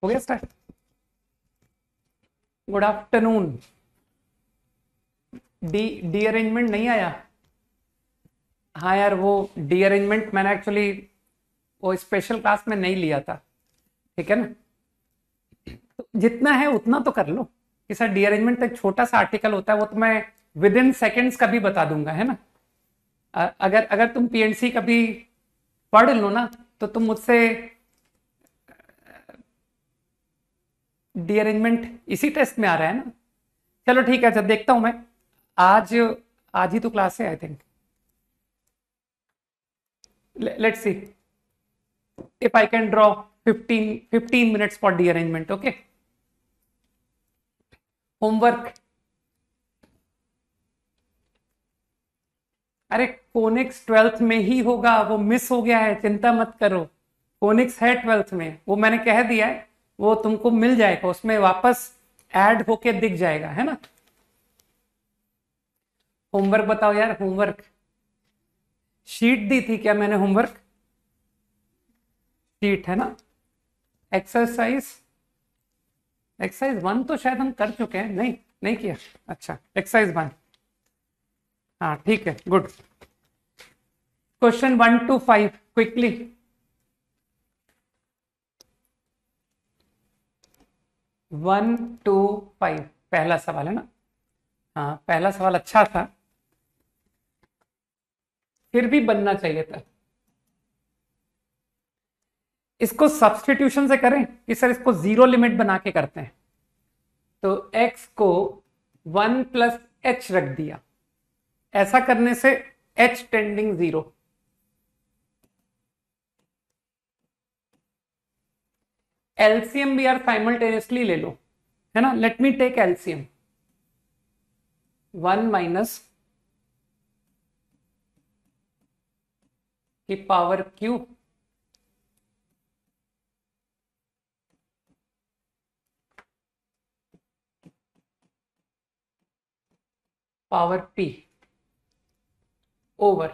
हो गया start? Good afternoon. D arrangement नहीं आया? हाँ यार, वो डी अरेंजमेंट मैंने एक्चुअली वो स्पेशल क्लास में नहीं लिया था, ठीक है ना? तो जितना है उतना तो कर लो कि सर डी अरेंजमेंट तो एक छोटा सा आर्टिकल होता है, वो तो मैं विद इन सेकेंड्स का भी बता दूंगा, है ना? अगर अगर तुम पीएनसी कभी पढ़ लो ना तो तुम मुझसे डी अरेंजमेंट इसी टेस्ट में आ रहा है ना। चलो ठीक है, जब देखता हूं मैं आज आज ही तो क्लास है I think. Let's see if I can draw 15 minutes for the arrangement. Okay, homework. अरे कोनिक्स 12th में ही होगा, वो मिस हो गया है, चिंता मत करो। कोनिक्स है 12th में, वो मैंने कह दिया है, वो तुमको मिल जाएगा, उसमें वापस ऐड होके दिख जाएगा, है ना? होमवर्क बताओ यार, होमवर्क शीट दी थी क्या मैंने? होमवर्क शीट है ना? एक्सरसाइज 1 तो शायद हम कर चुके हैं। नहीं किया? अच्छा, एक्सरसाइज 1, हाँ ठीक है, good. Question 1 to 5 quickly. 1 to 5 पहला सवाल है ना? हाँ, पहला सवाल अच्छा था, फिर भी बनना चाहिए था। इसको सब्स्टिट्यूशन से करें कि सर इसको जीरो लिमिट बना के करते हैं, तो x को 1 + h रख दिया। ऐसा करने से h टेंडिंग 0, एलसीएम भी यार साइमल्टेनियसली ले लो, है ना? Let me take LCM. 1 - की power q power p over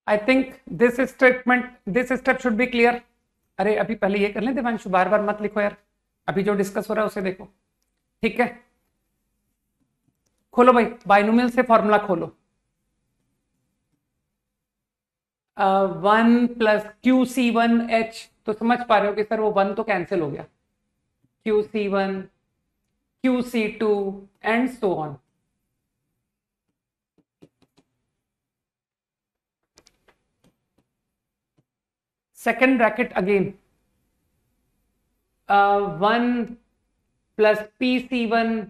I think this step should be clear. अरे अभी पहले ये कर लें देवांशु, बार बार मत लिखो यार, अभी जो डिस्कस हो रहा है उसे देखो, ठीक है? खोलो भाई, बाइनोमियल से फॉर्मूला खोलो। 1 + QC1H, तो समझ पा रहे हो कि सर वो 1 तो कैंसिल हो गया, QC1 QC2 and so on. Second bracket again, 1 + PC1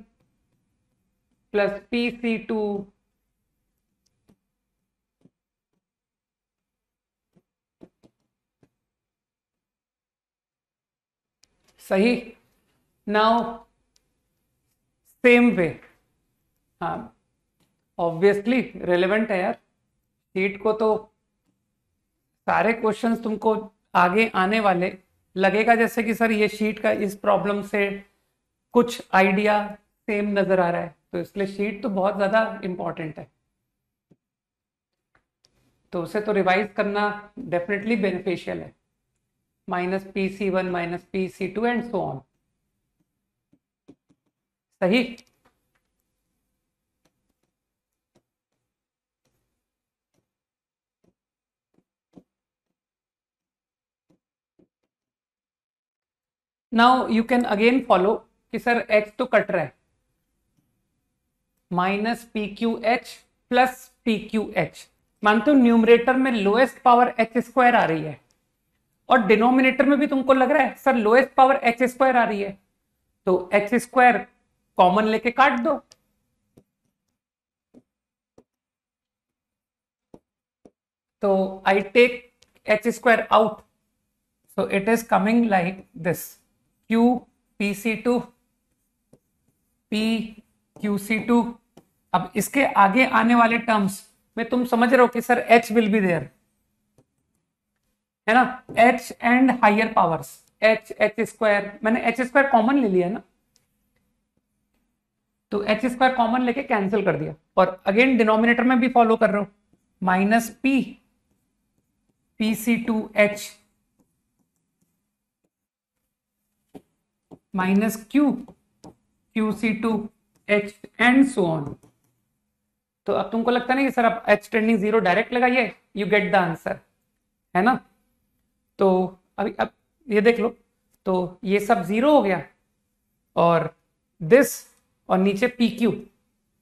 + PC2 सही। नाउ सेम वे, हाँ ऑब्वियसली रिलेवेंट है यार, शीट को तो सारे क्वेश्चंस तुमको आगे आने वाले लगेगा जैसे कि सर ये शीट का इस प्रॉब्लम से कुछ आइडिया सेम नजर आ रहा है, तो इसलिए शीट तो बहुत ज्यादा इंपॉर्टेंट है, तो उसे तो रिवाइज करना डेफिनेटली बेनिफिशियल है। -PC1 - PC2 and so on, सही। Now you can again follow कि सर x तो कट रहा है, -PQH + PQH। मानते हो न्यूमरेटर में लोएस्ट पावर h² आ रही है, और डिनोमिनेटर में भी तुमको लग रहा है सर लोएस्ट पावर h² आ रही है, तो h² कॉमन लेके काट दो, तो I take h² out, so it is coming like this, Q PC2 P QC2। अब इसके आगे आने वाले टर्म्स में तुम समझ रहे हो कि sir H will be there, है ना? H and higher powers, H H square, मैंने एच स्क्वायर कॉमन ले लिया ना, तो एच स्क्वायर कॉमन लेके कैंसिल कर दिया, और अगेन डिनोमिनेटर में भी फॉलो कर रहा हूं, minus P P C to H minus Q Q C to H and so on. तो अब तुमको लगता नहीं कि सर आप एच टेंडिंग जीरो डायरेक्ट लगाइए, यू गेट द आंसर, है ना। तो अभी अब ये देख लो, तो ये सब जीरो हो गया, और दिस और नीचे पी क्यू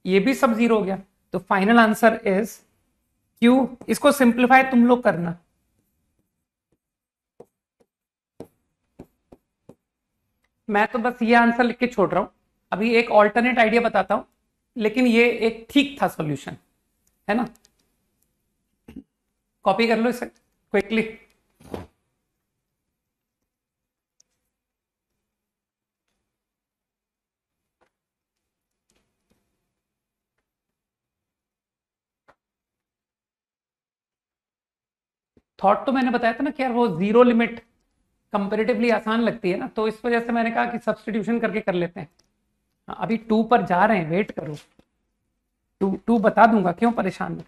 ये भी सब जीरो हो गया, तो फाइनल आंसर इज क्यू। इसको सिंप्लीफाई तुम लोग करना, मैं तो बस ये आंसर लिख के छोड़ रहा हूं। अभी एक ऑल्टरनेट आइडिया बताता हूं, लेकिन ये एक ठीक था सॉल्यूशन, है ना। कॉपी कर लो इसे क्विकली। थॉट तो मैंने बताया था ना कि यार वो जीरो लिमिट कंपेरेटिवली आसान लगती है ना, तो इस वजह से मैंने कहा कि सब्सटीट्यूशन करके कर लेते हैं। अभी टू पर जा रहे हैं, वेट करो, टू टू बता दूंगा, क्यों परेशान है।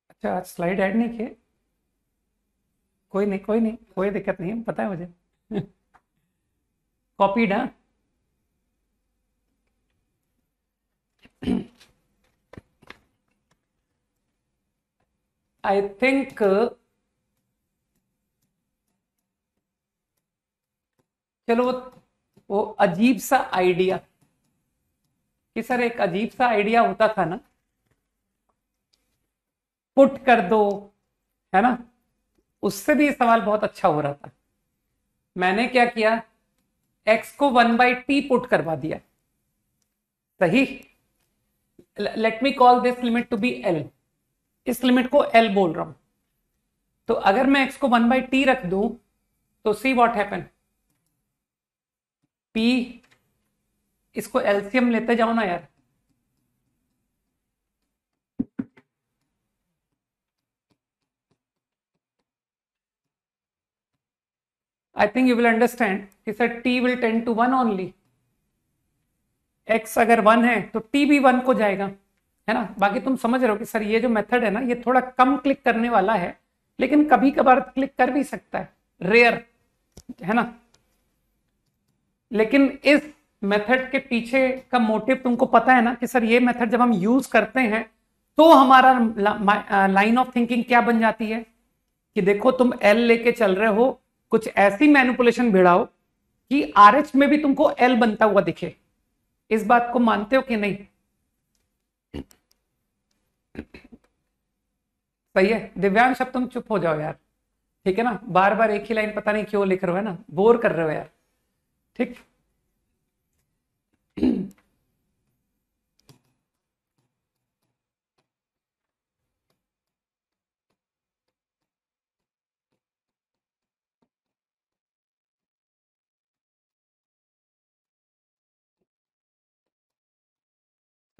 अच्छा आज स्लाइड ऐड नहीं किए, कोई नहीं कोई नहीं, कोई दिक्कत नहीं है, पता है मुझे। कॉपीड हाँ। आई थिंक चलो वो अजीब सा आइडिया, कि सर एक अजीब सा आइडिया होता था ना, पुट कर दो, है ना, उससे भी ये सवाल बहुत अच्छा हो रहा था। मैंने क्या किया, x को 1/t पुट करवा दिया, सही। Let me call this limit to be l, इस लिमिट को l बोल रहा हूं। तो अगर मैं x को 1/t रख दूं, तो सी व्हाट हैपन, p, इसको एलसीएम लेते जाओ ना यार, I think you will understand कि sir t will tend to 1 only. x अगर 1 है तो t भी 1 को जाएगा, है ना। बाकी तुम समझ रहे हो कि सर ये जो मेथड है ना, ये थोड़ा कम क्लिक करने वाला है, लेकिन कभी कभार क्लिक कर भी सकता है, रेयर, है ना। लेकिन इस मेथड के पीछे का मोटिव तुमको पता है ना, कि सर ये मेथड जब हम यूज करते हैं तो हमारा लाइन ऑफ थिंकिंग क्या बन जाती है, कि देखो तुम एल लेके चल रहे हो, कुछ ऐसी मैनिपुलेशन भिड़ाओ कि आरएच में भी तुमको एल बनता हुआ दिखे। इस बात को मानते हो कि नहीं? सही है दिव्यांश, अब तुम चुप हो जाओ यार, ठीक है ना। बार बार एक ही लाइन पता नहीं क्यों लिख रहे हो, है ना, बोर कर रहे हो यार, ठीक।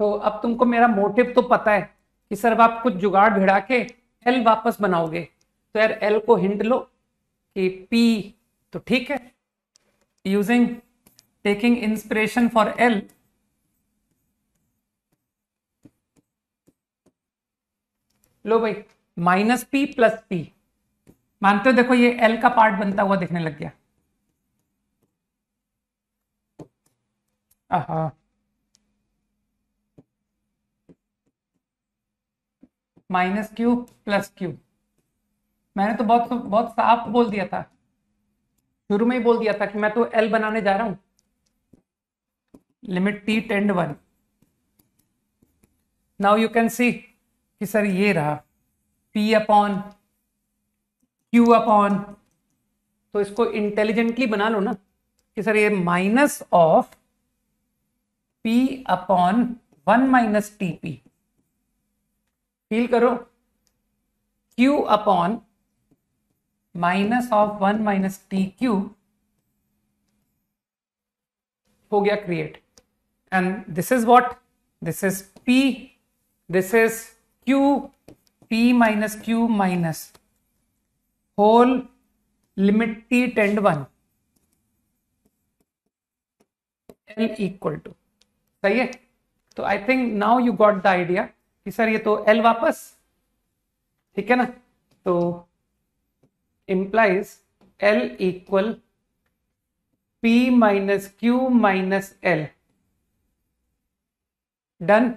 तो अब तुमको मेरा मोटिव तो पता है कि सर आप कुछ जुगाड़ भिड़ा के एल वापस बनाओगे, तो यार एल को हिंट लो कि पी, तो ठीक है, using taking inspiration for L, लो भाई माइनस पी प्लस पी, मानते हो, देखो ये एल का पार्ट बनता हुआ दिखने लग गया। आहा, माइनस क्यू प्लस क्यू, मैंने तो बहुत बहुत साफ बोल दिया था, शुरू में ही बोल दिया था कि मैं तो एल बनाने जा रहा हूं, limit T tend 1। Now you can see कि सर ये रहा P अपॉन Q अपॉन, तो इसको इंटेलिजेंटली बना लो ना कि सर ये minus of P upon 1 minus TP, फील करो, Q अपॉन माइनस ऑफ 1 माइनस TQ हो गया create, and this is what, this is P, this is Q, p minus Q minus whole limit t tend 1 l equal to, सही है। तो I think now you got the idea कि sir ये तो l वापस, ठीक है ना। तो implies l equal p minus Q minus l, done.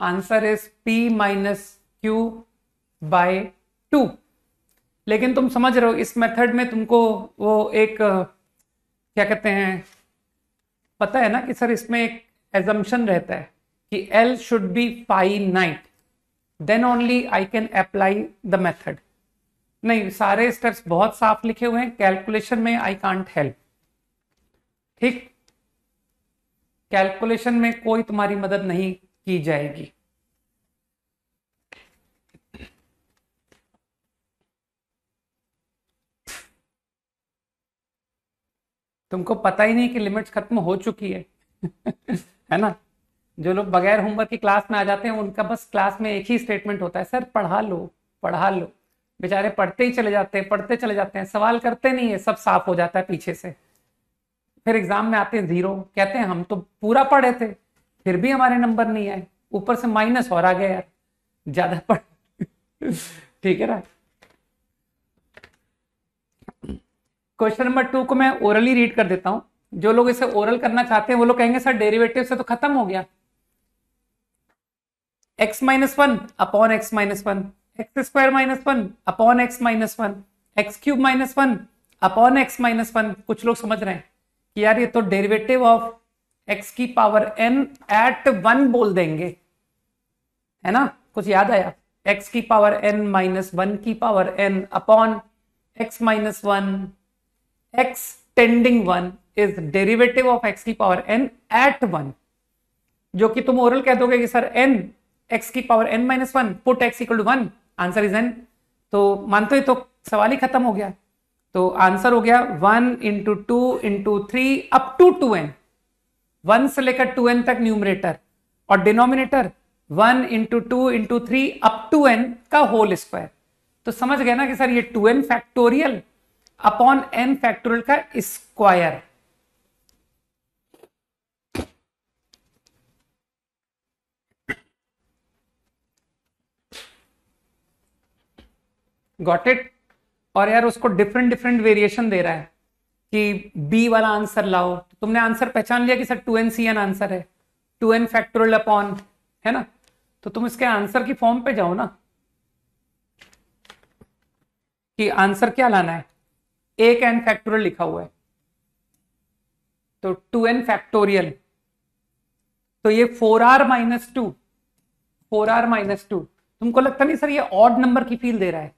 Answer is p minus Q by 2। लेकिन तुम समझ रहे हो इस मेथड में तुमको वो एक क्या कहते हैं, पता है ना कि सर इसमें एक एजम्पशन रहता है कि L should be finite, then only I can apply the method. नहीं, सारे स्टेप्स बहुत साफ लिखे हुए हैं, कैलकुलेशन में आई कांट हेल्प, ठीक। कैलकुलेशन में कोई तुम्हारी मदद नहीं की जाएगी। तुमको पता ही नहीं कि लिमिट्स खत्म हो चुकी है है ना। जो लोग बगैर होमवर्क की क्लास में आ जाते हैं उनका बस क्लास में एक ही स्टेटमेंट होता है, सर पढ़ा लो पढ़ा लो। बेचारे पढ़ते ही चले जाते हैं, पढ़ते चले जाते हैं, सवाल करते नहीं है, सब साफ हो जाता है पीछे से। फिर एग्जाम में आते हैं 0, कहते हैं हम तो पूरा पढ़े थे फिर भी हमारे नंबर नहीं आए, ऊपर से माइनस और आ गया यार, ज्यादा पढ़ ठीक है ना। क्वेश्चन नंबर 2 को मैं ओरली रीड कर देता हूं। जो लोग इसे ओरल करना चाहते हैं वो लोग कहेंगे सर डेरिवेटिव से तो खत्म हो गया, x minus 1 upon x minus 1, x square minus 1 upon x minus 1, x cube minus 1 upon x minus 1। कुछ लोग समझ रहे हैं कि यार ये तो डेरिवेटिव ऑफ x की पावर n एट 1 बोल देंगे, है ना। कुछ याद आया, x की पावर n माइनस 1 की power n upon x minus 1, x tending 1 is derivative of x की पावर n एट 1, जो कि तुम ओरल कह दोगे कि सर n x की power n minus 1 put x equal to 1, answer is n। तो मानते हो तो सवाल ही खत्म हो गया। तो आंसर हो गया 1 into 2 into 3 up to 2n, 1 से लेकर 2n तक न्यूमरेटर और denominator 1 into 2 into 3 up to n का होल स्क्वायर। तो समझ गए ना कि सर ये 2n factorial upon n factorial का स्क्वायर। Got it. और यार उसको डिफरेंट डिफरेंट वेरिएशन दे रहा है कि b वाला आंसर लाओ, तो तुमने आंसर पहचान लिया कि सर 2n आंसर है, 2n फैक्टोरियल अपॉन, है ना। तो तुम इसके आंसर की फॉर्म पे जाओ ना कि आंसर क्या लाना है, एक n फैक्टोरियल लिखा हुआ है तो 2n फैक्टोरियल, तो ये 4r माइनस 2, 4r माइनस 2। तुमको लगता नहीं सर ये ऑड नंबर की फील दे रहा है,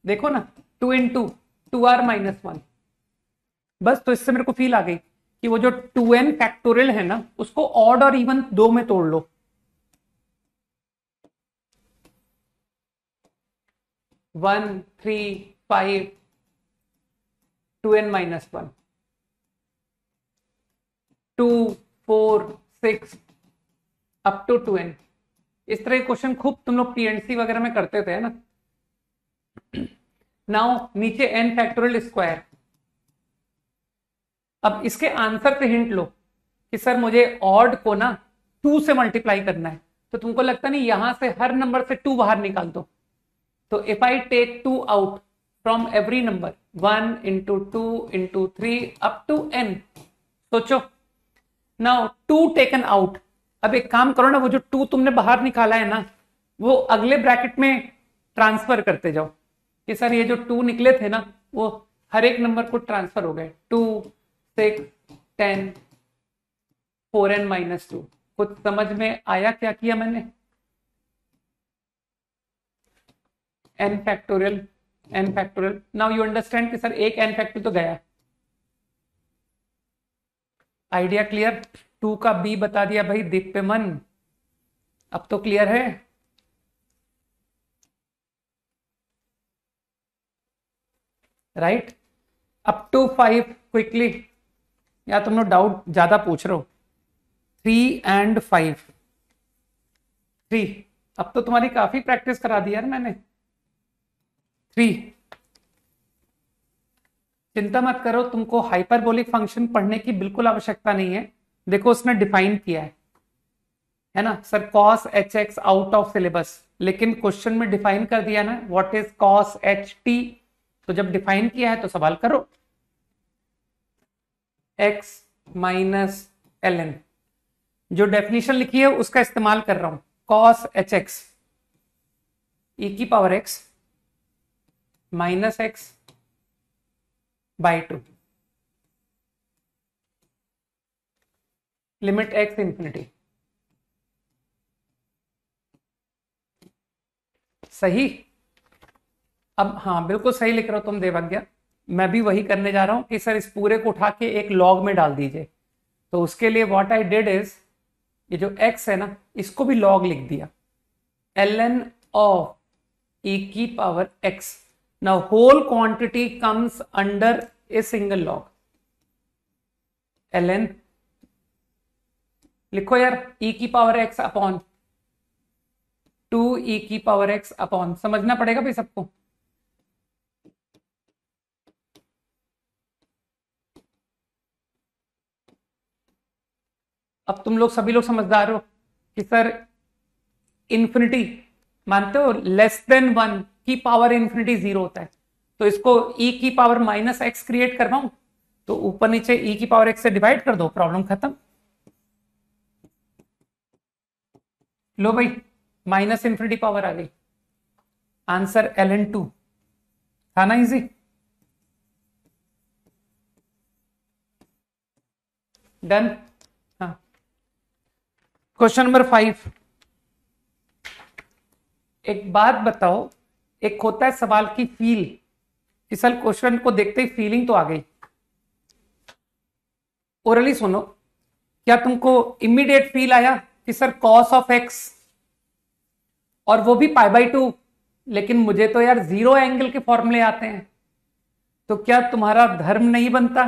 देखो ना 2 इंटू 2r माइनस 1, बस। तो इससे मेरे को फील आ गई कि वो जो 2n फैक्टोरियल है ना उसको ऑड और इवन 2 में तोड़ लो। 1 3 5 2n minus 1, 2 4 6 up to 2n। इस तरह के क्वेश्चन खूब तुम लोग पीएनसी वगैरह में करते थे, है ना। नाउ नीचे n फैक्टोरियल स्क्वायर। अब इसके आंसर से हिंट लो कि सर मुझे ऑड को ना 2 से मल्टीप्लाई करना है, तो तुमको लगता नहीं यहां से हर नंबर से 2 बाहर निकाल दो। तो if I take 2 out from every number, 1 into 2 into 3 up to n, सोचो। Now 2 taken out. अब एक काम करो ना, वो जो 2 तुमने बाहर निकाला है ना वो अगले ब्रैकेट में ट्रांसफर करते जाओ कि सर ये जो 2 निकले थे ना वो हर एक नंबर को ट्रांसफर हो गए, 2 6 10 4n माइनस 2। कुछ समझ में आया क्या किया मैंने? n factorial, n factorial. Now you understand कि सर एक n फैक्टोरियल तो गया। Idea clear? 2 का b बता दिया भाई दीप्यमन, अब तो क्लियर है। राइट, अप टू 5 क्विकली, या तुम लोग डाउट ज्यादा पूछ रहे हो। 3 and 5, 3 अब तो तुम्हारी काफी प्रैक्टिस करा दी यार मैंने। 3। चिंता मत करो, तुमको हाइपरबोलिक फंक्शन पढ़ने की बिल्कुल आवश्यकता नहीं है। देखो उसने डिफाइन किया है ना sir, cos H x out of syllabus, लेकिन क्वेश्चन में डिफाइन कर दिया ना what is cos H T. तो जब डिफाइन किया है तो सवाल करो। x माइनस एल एन, जो डेफिनेशन लिखी है उसका इस्तेमाल कर रहा हूं। cos एच एक्स ई की power x minus x by 2, limit x infinity. सही। अब हाँ बिल्कुल सही लिख रहे हो तुम देवज्ञा, मैं भी वही करने जा रहा हूं कि सर इस पूरे को उठा के एक लॉग में डाल दीजिए। तो उसके लिए व्हाट आई डिड इज, ये जो x है ना इसको भी लॉग लिख दिया, ln ऑफ e की power x। Now whole quantity comes under a single log. ln लिखो यार e की पावर x अपॉन 2 e की पावर x अपॉन, समझना पड़ेगा भाई सबको। अब तुम लोग सभी लोग समझदार हो कि सर इंफिनिटी मानते हो, लेस देन 1 की पावर इंफिनिटी 0 होता है। तो इसको e की पावर माइनस एक्स क्रिएट करवाऊं तो ऊपर नीचे e की पावर x से डिवाइड कर दो, प्रॉब्लम खत्म। लो भाई माइनस इंफिनिटी पावर आ गई, आंसर ln2। था ना इजी। डन। हाँ क्वेश्चन नंबर 5। एक बात बताओ, एक होता है सवाल की फील, कि सर क्वेश्चन को देखते ही फीलिंग तो आ गई। ओरली सुनो, क्या तुमको इमीडिएट फील आया कि सर cos ऑफ x, और वो भी π/2, लेकिन मुझे तो यार 0 एंगल के फॉर्मूले आते हैं। तो क्या तुम्हारा धर्म नहीं बनता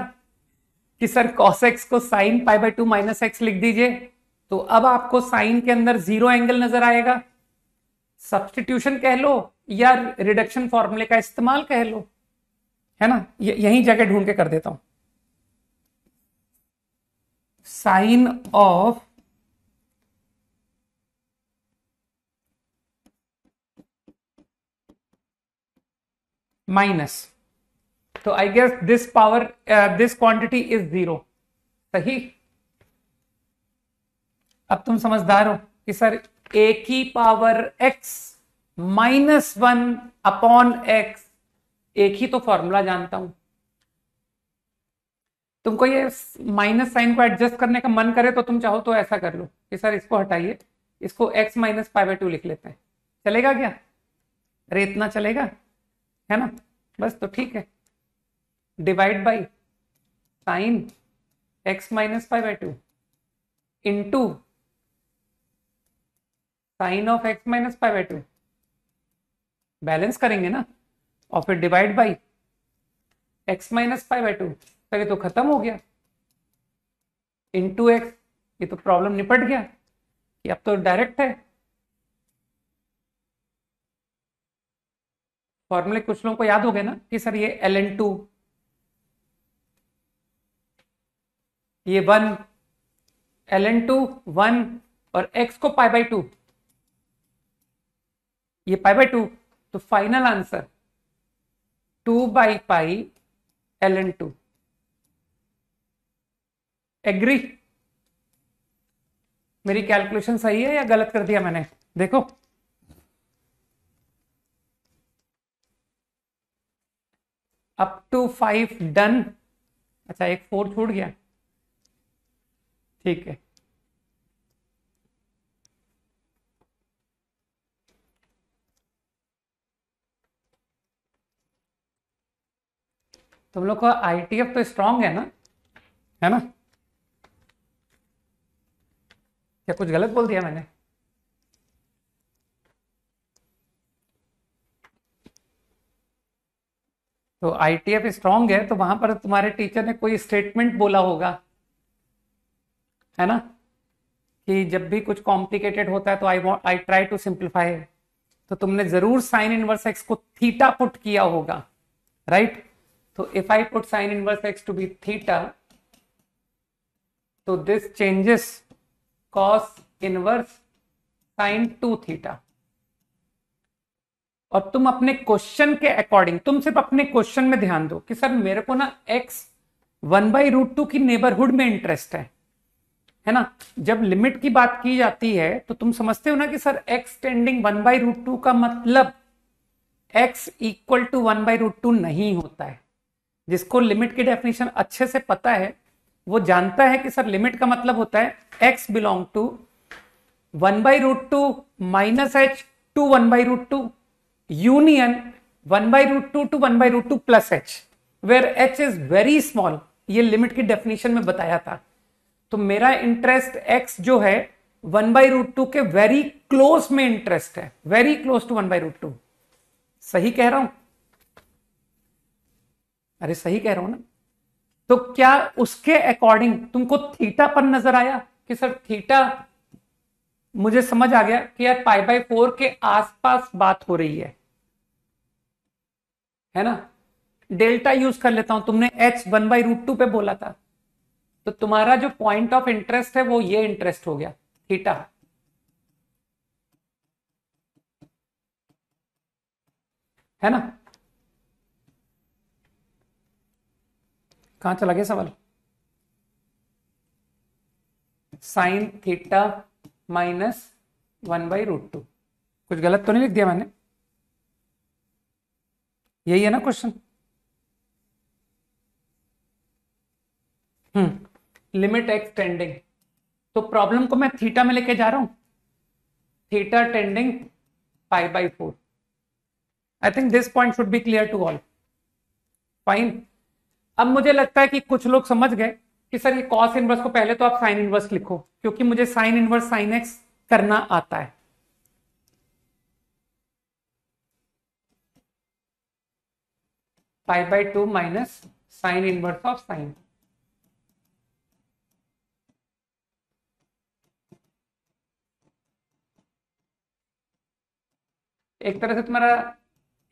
कि सर cos x को sin π/2 माइनस एक्स लिख दीजिए। तो अब आपको साइन के अंदर 0 एंगल नजर आएगा। सब्स्टिट्यूशन कह लो या रिडक्शन फॉर्मूले का इस्तेमाल कह लो, है ना। यही जगह ढूंढ के कर देता हूं। साइन ऑफ माइनस, तो I guess this power this quantity is 0। सही। अब तुम समझदार हो कि सर a की power x minus 1 upon x, एक ही तो फॉर्मूला जानता हूं। तुमको ये माइनस साइन को एडजस्ट करने का मन करे तो तुम चाहो तो ऐसा कर लो कि सर इसको हटाइए, इसको x माइनस π/2 लिख लेते हैं। चलेगा क्या? अरे इतना चलेगा, है ना। बस तो ठीक है, divide by sine x minus π/2 into sine of x minus π/2, balance करेंगे ना, और फिर डिवाइड बाई x माइनस π/2। ये तो खत्म हो गया, इंटू एक्स। ये तो प्रॉब्लम निपट गया, कि अब तो डायरेक्ट है। फॉर्मूले कुछ लोगों को याद हो गए ना कि सर ये ln2, ये 1, ln2 1, और x को π/2, ये π/2। तो फाइनल आंसर 2/π ln2। एग्री? मेरी कैलकुलेशन सही है या गलत कर दिया मैंने? देखो अप टू 5 डन। अच्छा एक 4 छूट गया, ठीक है। तुम लोग का ITF तो स्ट्रांग है ना, है ना। क्या कुछ गलत बोल दिया मैंने? तो ITF स्ट्रांग है तो वहां पर तुम्हारे टीचर ने कोई स्टेटमेंट बोला होगा, है ना, कि जब भी कुछ कॉम्प्लिकेटेड होता है तो आई ट्राई टू सिंप्लीफाई। तो तुमने जरूर साइन इनवर्स एक्स को थीटा पुट किया होगा, राइट? तो if I put sine inverse x to be theta, तो this changes cos inverse sine 2 theta. और तुम अपने क्वेश्चन के अकॉर्डिंग, तुम सिर्फ अपने क्वेश्चन में ध्यान दो कि सर मेरे को ना x 1/√2 की नेबरहुड में इंटरेस्ट है ना। जब लिमिट की बात की जाती है तो तुम समझते हो ना कि सर x टेंडिंग 1/√2 का मतलब x इक्वल टू 1/√2 नहीं होता है। जिसको लिमिट की डेफिनेशन अच्छे से पता है वो जानता है कि सर लिमिट का मतलब होता है x belong to 1/√2 minus h to 1/√2 union 1/√2 to 1/√2 plus h, where h is very small. ये लिमिट की डेफिनेशन में बताया था। तो मेरा इंटरेस्ट x जो है 1/√2 के वेरी क्लोज में इंटरेस्ट है, वेरी क्लोज टू 1/√2। सही कह रहा हूं? अरे सही कह रहा हूं ना। तो क्या उसके अकॉर्डिंग तुमको थीटा पर नजर आया कि सर थीटा, मुझे समझ आ गया कि यार π/4 के आसपास बात हो रही है ना। डेल्टा यूज कर लेता हूं, तुमने h 1/√2 पे बोला था, तो तुम्हारा जो पॉइंट ऑफ इंटरेस्ट है वो ये इंटरेस्ट हो गया थीटा, है ना। कहां चला गया सवाल? Sign theta minus 1/√2। कुछ गलत तो नहीं लिख दिया मैंने? यही है ना क्वेश्चन? लिमिट एक्स टेंडिंग, तो प्रॉब्लम को मैं थीटा में लेके जा रहा हूं, theta tending π/4। I think this point should be clear to all. Fine. अब मुझे लगता है कि कुछ लोग समझ गए कि सर ये कॉस इनवर्स को पहले तो आप साइन इनवर्स लिखो, क्योंकि मुझे साइन इनवर्स साइन एक्स करना आता है। π/2 minus sine inverse of sine. एक तरह से तुम्हारा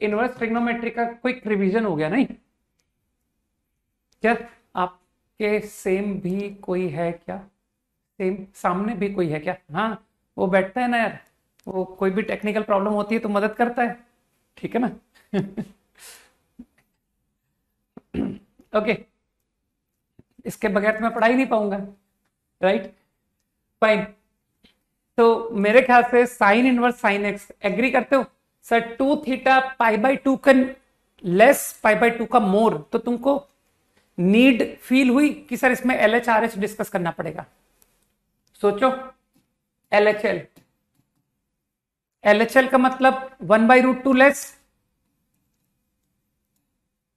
इनवर्स ट्रिग्नोमेट्री का क्विक रिवीजन हो गया नहीं क्या? आपके सेम भी कोई है क्या? सेम सामने भी कोई है क्या? हाँ, वो बैठता है ना यार, वो कोई भी टेक्निकल प्रॉब्लम होती है तो मदद करता है, ठीक है ना। ओके, इसके बगैर तो मैं पढ़ा ही नहीं पाऊंगा, राइट? फाइन। तो मेरे ख्याल से sine inverse sine X agree करते हो सर? 2 थीटा π/2 का लेस π/2 का मोर, तो तुमको नीड फील हुई कि सर इसमें LHRH डिस्कस करना पड़ेगा। सोचो, LHL, LHL का मतलब 1/√2 लेस,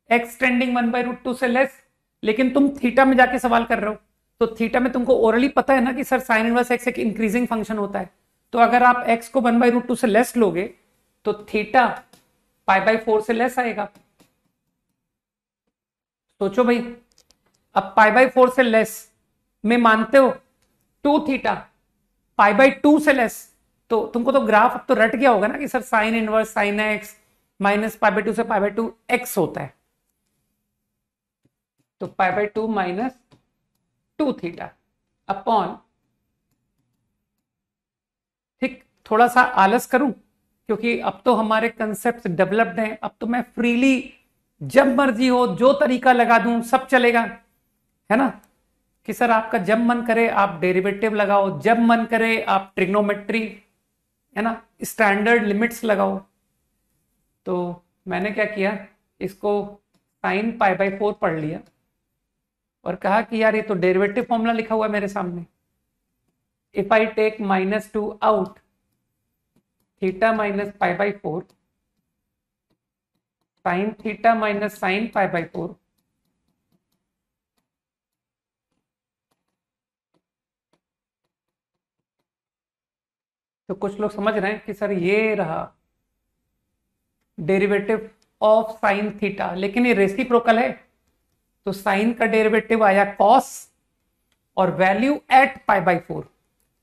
x टेंडिंग 1/√2 से लेस। लेकिन तुम थीटा में जाके सवाल कर रहे हो, तो थीटा में तुमको ओरली पता है ना कि सर साइन इनवर्स x एक इंक्रीजिंग फंक्शन होता है। तो अगर आप x को 1/√2 से लेस लोगे तो थीटा π/4 से लेस आएगा। सोचो भाई, अब π/4 से लेस में मानते हो 2 थीटा π/2 से लेस, तो तुमको तो ग्राफ अब तो रट गया होगा ना कि sir sine inverse sine x minus π/2 से π/2 x होता है। तो π/2 माइनस 2 थीटा अपॉन, ठीक, थोड़ा सा आलस करूं क्योंकि अब तो हमारे कंसेप्ट डेवलप्ड हैं। अब तो मैं फ्रीली जब मर्जी हो जो तरीका लगा दूं सब चलेगा, है ना। कि सर आपका जब मन करे आप डेरिवेटिव लगाओ, जब मन करे आप ट्रिग्नोमेट्री, है ना, स्टैंडर्ड लिमिट्स लगाओ। तो मैंने क्या किया, इसको साइन π/4 पढ़ लिया और कहा कि यार ये तो डेरिवेटिव फॉर्मूला लिखा हुआ है मेरे सामने। If I take -2 out, theta minus π/4 sine theta minus sine π/4 तो कुछ लोग समझ रहे हैं कि सर ये रहा डेरिवेटिव ऑफ साइन थीटा, लेकिन ये रेसिप्रोकल है। तो साइन का डेरिवेटिव आया कॉस और वैल्यू एट π/4,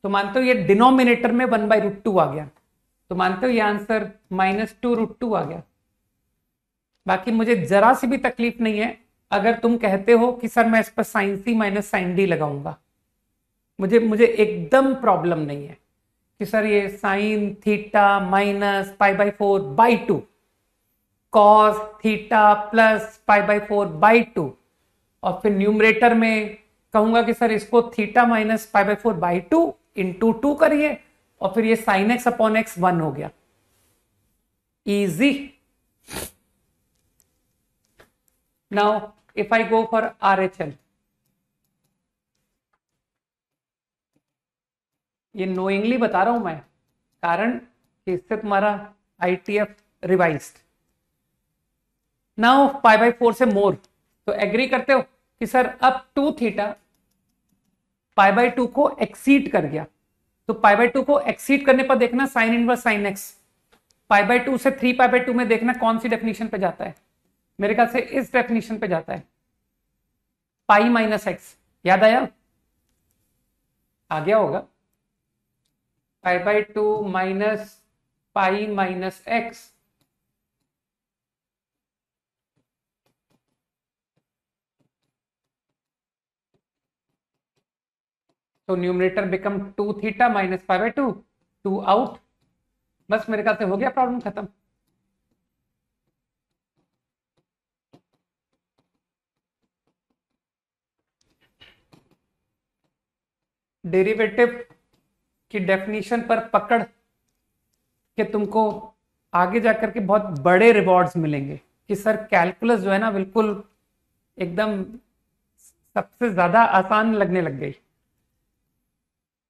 तो मानते हो ये डिनोमिनेटर में 1/√2 आ गया, तो मानते हो ये आंसर -2√2 आ गया। बाकी मुझे जरा सी भी तकलीफ नहीं है अगर तुम कहते हो कि सर मैं इस पर sine C minus sine D लगाऊंगा, मुझे एकदम प्रॉब्लम नहीं है कि सर ये sine theta minus π/4/2, cos theta plus π/4/2, और फिर न्यूमरेटर में कहूंगा कि सर इसको थीटा माइनस π/4/2 इंटू 2 करिए, और फिर ये साइन एक्स अपॉन एक्स 1 हो गया। Easy. Now if I go for RHL, ये नोइंगली बता रहा हूं मैं, कारण कि इससे तुम्हारा ITF रिवाइज्ड। नाउ π/4 से मोर, तो एग्री करते हो कि सर अब 2 थीटा π/2 को एक्सीड कर गया, तो π/2 को एक्सीड करने पर देखना साइन इनवर्स साइन एक्स, π/2 से 3π/2 में देखना कौन सी डेफिनेशन पे जाता है, मेरे ख्याल से इस डेफिनेशन पे जाता है, पाई माइनस एक्स। याद आया? आ गया होगा, π/2 माइनस पाई माइनस एक्स, तो numerator become 2 theta minus π/2, 2 out. बस मेरे ख्याल से हो गया, प्रॉब्लम खत्म। डेरिवेटिव की डेफिनेशन पर पकड़ के तुमको आगे जाकर के बहुत बड़े रिवॉर्ड्स मिलेंगे कि सर कैलकुलस जो है ना बिल्कुल एकदम सबसे ज्यादा आसान लगने लग गई।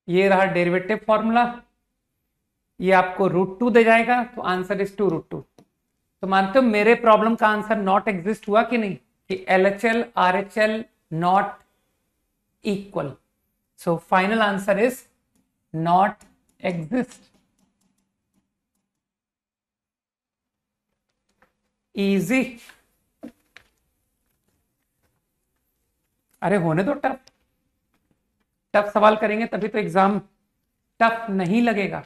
ये रहा डेरिवेटिव फॉर्मूला, ये आपको √2 दे जाएगा, तो आंसर इज 2√2। तो मानते हो मेरे प्रॉब्लम का आंसर नॉट एग्जिस्ट हुआ कि नहीं, कि LHL RHL not equal, so final answer is not exist. Easy. अरे होने दो टफ, टफ सवाल करेंगे तभी तो एग्जाम टफ नहीं लगेगा,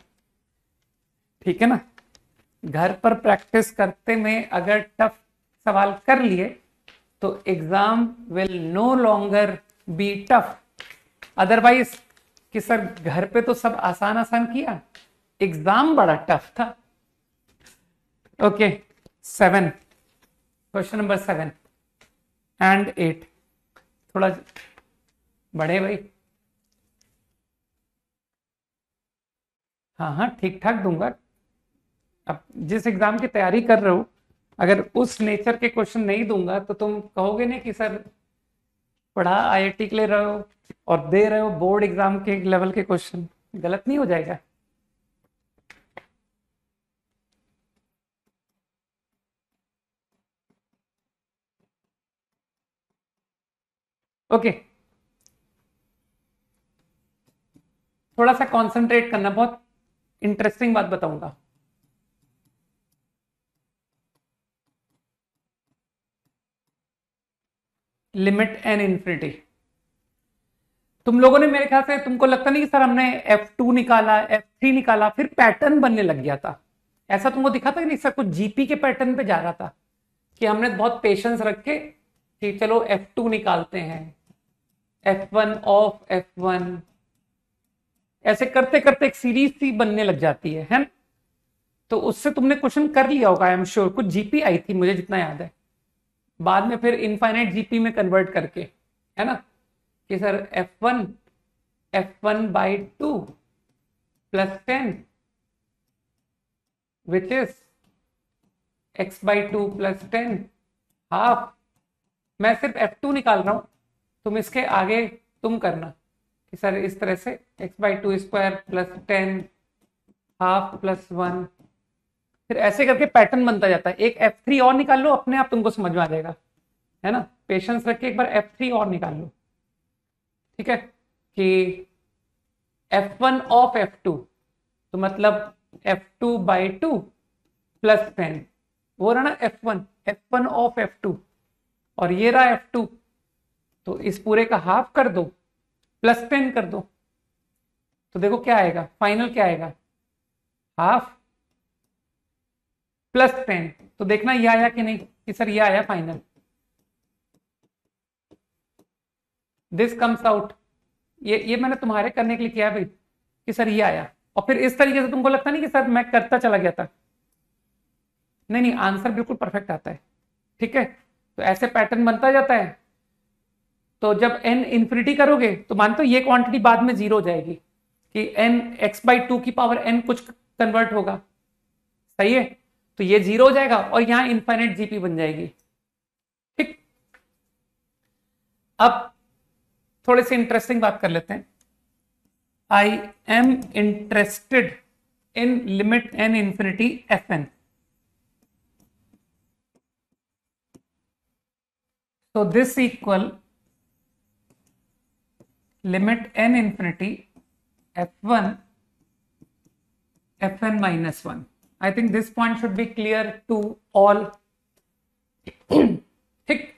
ठीक है ना। घर पर प्रैक्टिस करते में अगर टफ सवाल कर लिए तो exam will no longer be tough. Otherwise कि सर घर पे तो सब आसान आसान किया, एग्जाम बड़ा टफ था। ओके 7, क्वेश्चन नंबर 7 एंड 8, थोड़ा बढ़े भाई। हाँ हाँ ठीक ठाक दूंगा। अब जिस एग्जाम की तैयारी कर रहे हो, अगर उस नेचर के क्वेश्चन नहीं दूंगा तो तुम कहोगे नहीं कि सर पढ़ा IIT के लिए रहे हो और दे रहे हो बोर्ड एग्जाम के लेवल के क्वेश्चन, गलत नहीं हो जाएगा। ओके थोड़ा सा कंसंट्रेट करना, बहुत इंटरेस्टिंग बात बताऊंगा। लिमिट एन इन्फिनिटी, तुम लोगों ने मेरे ख्याल से, तुमको लगता नहीं कि सर हमने F2 निकाला F3 निकाला फिर पैटर्न बनने लग गया था, ऐसा तुमको दिखा था कि नहीं सर कुछ जीपी के पैटर्न पे जा रहा था, कि हमने बहुत पेशेंस रखे कि चलो F2 निकालते हैं, F1 ऑफ F1, ऐसे करते करते एक सीरीज सी बनने लग जाती है ना। तो उससे तुमने क्वेश्चन कर लिया होगा आई एम श्योर, कुछ जीपी आई थी मुझे जितना याद है, बाद में फिर इनफाइनाइट जीपी में कन्वर्ट करके, है ना, कि sir F1/2 plus 10 which is x/2 plus 10 half. मैं सिर्फ F2 निकाल रहा हूं, तुम इसके आगे तुम करना कि सर इस तरह से x/2 square plus 10 half plus 1, फिर ऐसे करके पैटर्न बनता जाता है। एक F3 और निकाल लो, अपने आप तुमको समझ में आ जाएगा, है ना। पेशेंस रख के एक बार F3 और निकाल लो, ठीक है, कि F1 ऑफ F2, तो मतलब F2/2 प्लस 10, वो रहा ना F1 ऑफ F2, और ये रहा F2, तो इस पूरे का हाफ कर दो प्लस 10 कर दो, तो देखो क्या आएगा, फाइनल क्या आएगा, हाफ प्लस 10। तो देखना ये आया कि नहीं कि सर ये आया फाइनल, दिस कम्स आउट। ये मैंने तुम्हारे करने के लिए किया है भाई कि सर ये आया, और फिर इस तरीके से तुमको लगता नहीं कि सर मैं करता चला गया था, नहीं नहीं, आंसर बिल्कुल परफेक्ट आता है। ठीक है, तो ऐसे पैटर्न बनता जाता है। तो जब n इंफिनिटी करोगे तो मानते हो ये क्वांटिटी बाद में जीरो हो जाएगी कि n x/2 की पावर n कुछ कन्वर्ट होगा, सही है, तो ये जीरो हो जाएगा और यहां इनफाइनाइट जीपी बन जाएगी। ठीक, अब थोड़ी सी इंटरेस्टिंग बात कर लेते हैं। I am interested in limit n infinity fn। so this equal limit n infinity f1 fn minus 1। I think this point should be clear to all। ठीक,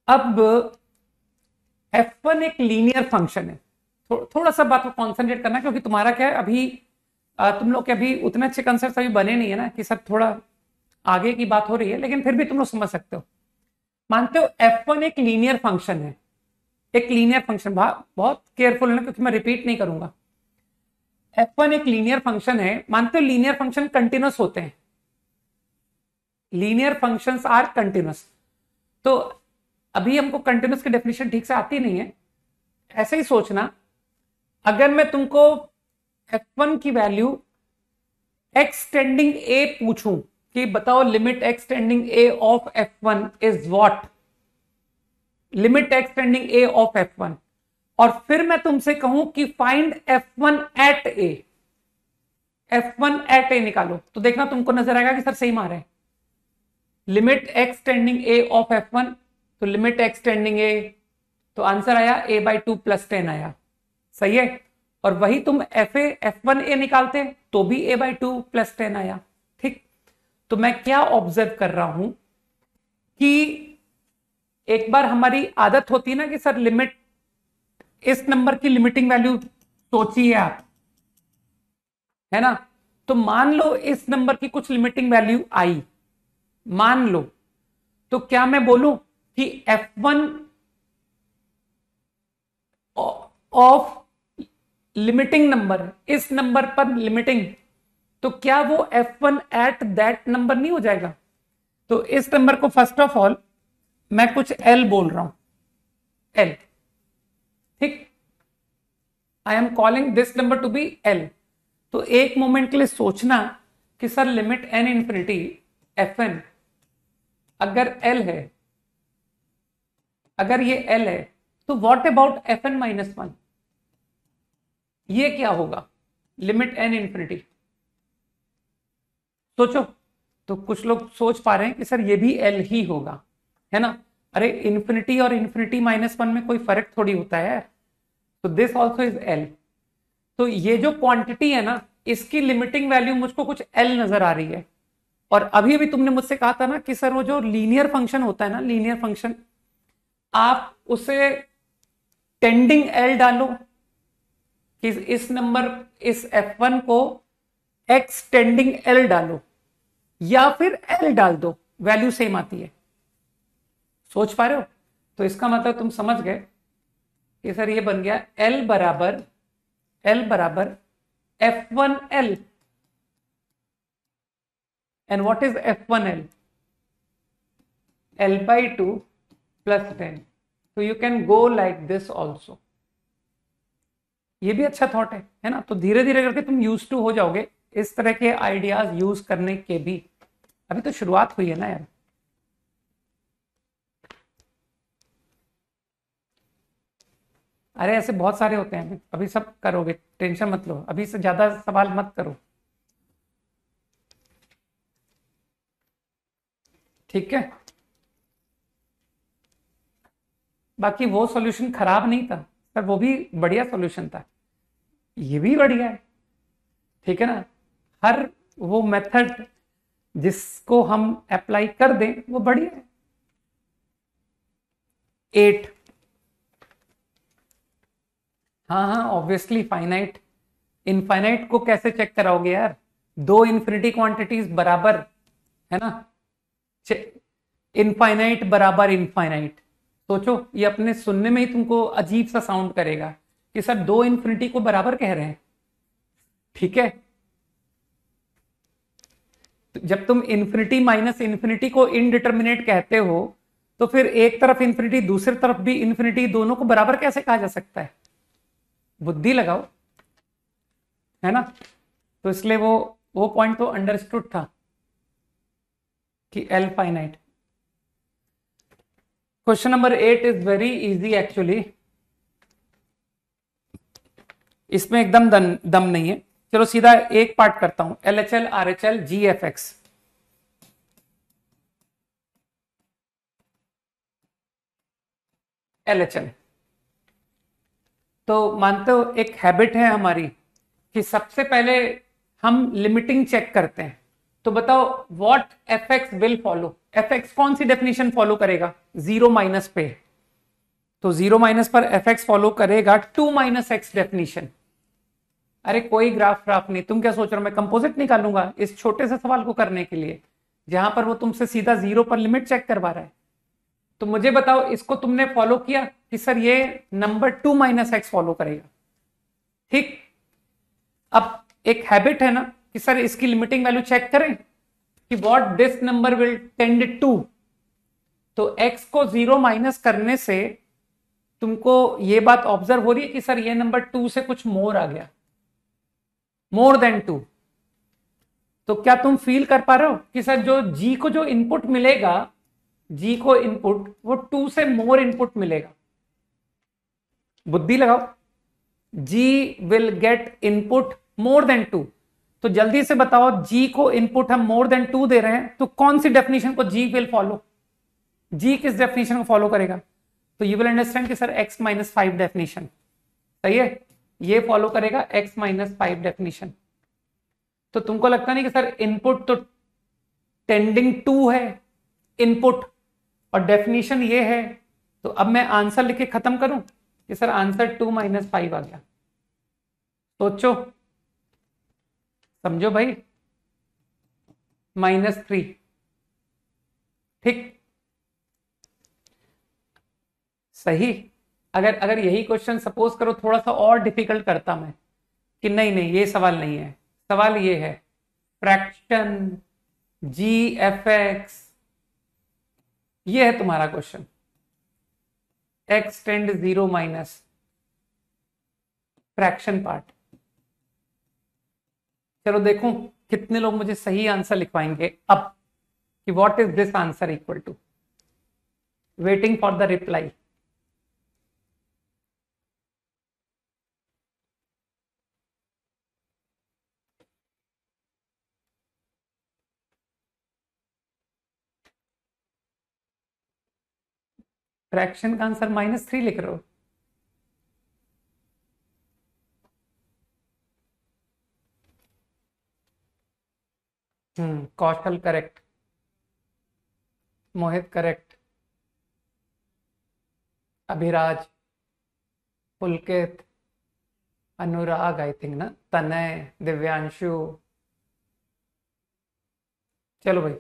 अब f1 एक लीनियर फंक्शन है। थोड़ा सा बात को कॉन्सेंट्रेट करना, क्योंकि तुम्हारा क्या है अभी तुम लोग के अभी उतने अच्छे कंसेप्ट अभी बने नहीं है ना कि सर थोड़ा आगे की बात हो रही है, लेकिन फिर भी तुम लोग समझ सकते हो। मानते हो f1 एक लीनियर फंक्शन है, एक लीनियर फंक्शन, बहुत केयरफुल है क्योंकि मैं रिपीट नहीं करूंगा। f1 एक लीनियर फंक्शन है, मानते हो लीनियर फंक्शन कंटिन्यूअस होते हैं, लीनियर फंक्शंस आर कंटिन्यूअस। तो अभी हमको कंटिन्यूअस की डेफिनेशन ठीक से आती नहीं है, ऐसे ही सोचना, अगर मैं तुमको f1 की वैल्यू x टेंडिंग a पूछूं कि बताओ limit x tending a of f1 is what, limit x tending a of f1, और फिर मैं तुमसे कहूं कि find f1 at a, f1 at a निकालो, तो देखना तुमको नजर आएगा कि सर सही मार है, limit x tending a of f1, तो लिमिट x टेंडिंग a, तो आंसर आया a/2 + 10 आया, सही है। और वही तुम f1a निकालते तो भी a/2 + 10 आया। ठीक, तो मैं क्या ऑब्जर्व कर रहा हूं कि एक बार हमारी आदत होती है ना कि सर लिमिट, इस नंबर की लिमिटिंग वैल्यू सोचिए आप, है ना, तो मान लो इस नंबर की कुछ लिमिटिंग वैल्यू आई, मान लो, तो क्या मैं बोलूं कि f1 ऑफ लिमिटिंग नंबर, इस नंबर पर लिमिटिंग, तो क्या वो f1 एट दैट नंबर नहीं हो जाएगा। तो इस नंबर को फर्स्ट ऑफ ऑल मैं कुछ l बोल रहा हूं, l, ठीक, I am calling this number to be l। तो एक मोमेंट के लिए सोचना कि sir limit n infinity fn अगर l है, अगर ये l है, तो व्हाट अबाउट fn-1, ये क्या होगा, लिमिट n इंफिनिटी, सोचो। तो कुछ लोग सोच पा रहे हैं कि सर ये भी l ही होगा, है ना, अरे इंफिनिटी और इंफिनिटी-1 में कोई फर्क थोड़ी होता है, तो दिस ऑल्सो इज l। तो ये जो क्वांटिटी है ना, इसकी लिमिटिंग वैल्यू मुझको कुछ l नजर आ रही है। और अभी अभी तुमने मुझसे कहा था ना कि सर वो जो लीनियर फंक्शन होता है ना, लीनियर फंक्शन, आप उसे टेंडिंग l डालो कि इस नंबर, इस f1 को x टेंडिंग l डालो, या फिर l डाल दो, वैल्यू सेम आती है, सोच पा रहे हो। तो इसका मतलब तुम समझ गए कि सर ये बन गया l बराबर f1l, and what is f1l, l/2 + 10। तो you can go like this also, ये भी अच्छा थॉट है ना। तो धीरे धीरे करके तुम यूज टू हो जाओगे इस तरह के आइडियाज यूज करने के भी, अभी तो शुरुआत हुई है ना यार। अरे ऐसे बहुत सारे होते हैं, अभी सब करोगे, टेंशन मत लो, अभी से ज्यादा सवाल मत करो, ठीक है। बाकी वो सॉल्यूशन खराब नहीं था सर, वो भी बढ़िया सॉल्यूशन था, ये भी बढ़िया है, ठीक है ना। हर वो मेथड जिसको हम अप्लाई कर दें वो बढ़िया है। 8 हाँ हाँ ऑब्वियसली फाइनाइट। इनफाइनाइट को कैसे चेक कराओगे यार, दो इन्फिनिटी क्वांटिटीज बराबर, है ना। इनफाइनाइट बराबर इनफाइनाइट, सोचो ये अपने सुनने में ही तुमको अजीब सा साउंड करेगा कि सर दो इन्फिनिटी को बराबर कह रहे हैं, ठीक है। तो जब तुम इन्फिनिटी माइनस इन्फिनिटी को इनडिटर्मिनेट कहते हो तो फिर एक तरफ इन्फिनिटी दूसरी तरफ भी इन्फिनिटी, दोनों को बराबर कैसे कहा जा सकता है, बुद्धि लगाओ, है ना। तो इसलिए वो पॉइंट तो अंडरस्टूड था कि L finite. Question number 8 is very easy actually, इसमें एकदम दम नहीं है। चलो सीधा एक पार्ट करता हूं, LHL RHL GFX। LHL तो मानते हो एक हैबिट है हमारी कि सबसे पहले हम लिमिटिंग चेक करते हैं। तो बताओ what fx will follow, fx कौन सी डेफिनेशन फॉलो करेगा, जीरो माइनस पे, तो जीरो माइनस पर fx फॉलो करेगा 2 माइनस एक्स डेफिनेशन। अरे कोई ग्राफ नहीं, तुम क्या सोच रहे हो मैं कंपोजिट निकालूंगा इस छोटे से सवाल को करने के लिए, जहां पर वो तुमसे सीधा जीरो पर लिमिट चेक करवा रहा है। तो मुझे बताओ इसको तुमने फॉलो किया कि सर ये नंबर 2 माइनस एक्स फॉलो करेगा, ठीक। अब एक हैबिट है ना कि सर इसकी लिमिटिंग वैल्यू चेक करें कि what this number will tend to. तो x को जीरो माइनस करने से तुमको ये बात ऑब्जर्व हो रही है कि सर ये नंबर 2 से कुछ मोर आ गया, मोर देन 2। तो क्या तुम फील कर पा रहे हो कि सर जो g को जो इनपुट मिलेगा, g को इनपुट वो 2 से मोर इनपुट मिलेगा, बुद्धि लगाओ, g will get input more than 2। तो जल्दी से बताओ g को इनपुट हम मोर देन 2 दे रहे हैं तो कौन सी डेफिनेशन को g विल फॉलो, g किस डेफिनेशन को फॉलो करेगा। तो यू विल अंडरस्टैंड कि सर x माइनस 5 डेफिनेशन, सही है, ये फॉलो करेगा x माइनस 5 डेफिनेशन। तो तुमको लगता नहीं कि सर इनपुट तो टेंडिंग टू है इनपुट और डेफिनेशन ये है, तो अब मैं आंसर लिख के खत्म करूं कि सर आंसर 2 माइनस 5 आ गया। सोचो, समझो भाई, -3, ठीक, सही। अगर यही क्वेश्चन सपोज करो थोड़ा सा और डिफिकल्ट करता मैं कि नहीं ये सवाल नहीं है, सवाल ये है फ्रैक्शन GFX, ये है तुम्हारा question, x tend zero minus fraction part. चलो देखो कितने लोग मुझे सही आंसर लिखवाएंगे अब कि what is this answer equal to, waiting for the reply. Fraction का आंसर -3 लिख रहे हो, Kaushal correct, Mohit correct, Abhiraj, Pulkit, Anurag I think ना, तनय, दिव्यांशु, चलो भाई,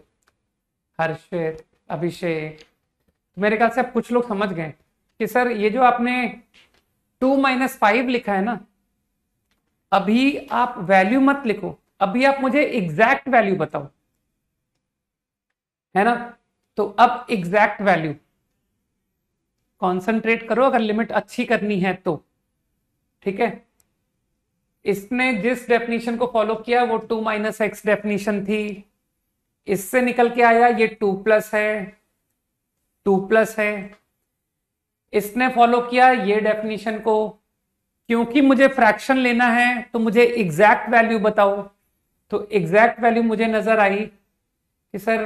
हर्षित, अभिषेक। मेरे ख्याल से अब कुछ लोग समझ गए कि सर ये जो आपने 2 माइनस 5 लिखा है ना, अभी आप वैल्यू मत लिखो, अभी आप मुझे एग्जैक्ट वैल्यू बताओ, है ना। तो अब एग्जैक्ट वैल्यू कॉन्सेंट्रेट करो अगर लिमिट अच्छी करनी है तो, ठीक है। इसने जिस डेफिनेशन को फॉलो किया वो 2 माइनस एक्स डेफिनेशन थी, इससे निकल के आया ये 2 प्लस है, 2 प्लस है। इसने फॉलो किया ये डेफिनेशन को, क्योंकि मुझे फ्रैक्शन लेना है तो मुझे एग्जैक्ट वैल्यू बताओ, तो एग्जैक्ट वैल्यू मुझे नजर आई कि सर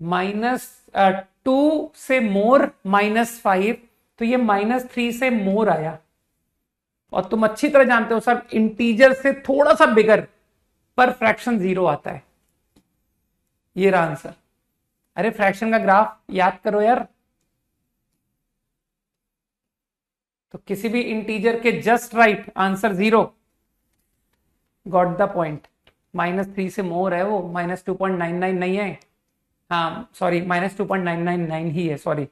-2 से मोर -5, तो ये -3 से मोर आया। और तुम अच्छी तरह जानते हो सर इंटीजर से थोड़ा सा बिगर पर फ्रैक्शन 0 आता है, ये रहा आंसर। अरे फ्रैक्शन का ग्राफ याद करो यार, तो किसी भी इंटीजर के just right answer 0। Got the point. -3 से मोर है वो, -2.99 नहीं है। हाँ सॉरी, -2.999 ही है, सॉरी,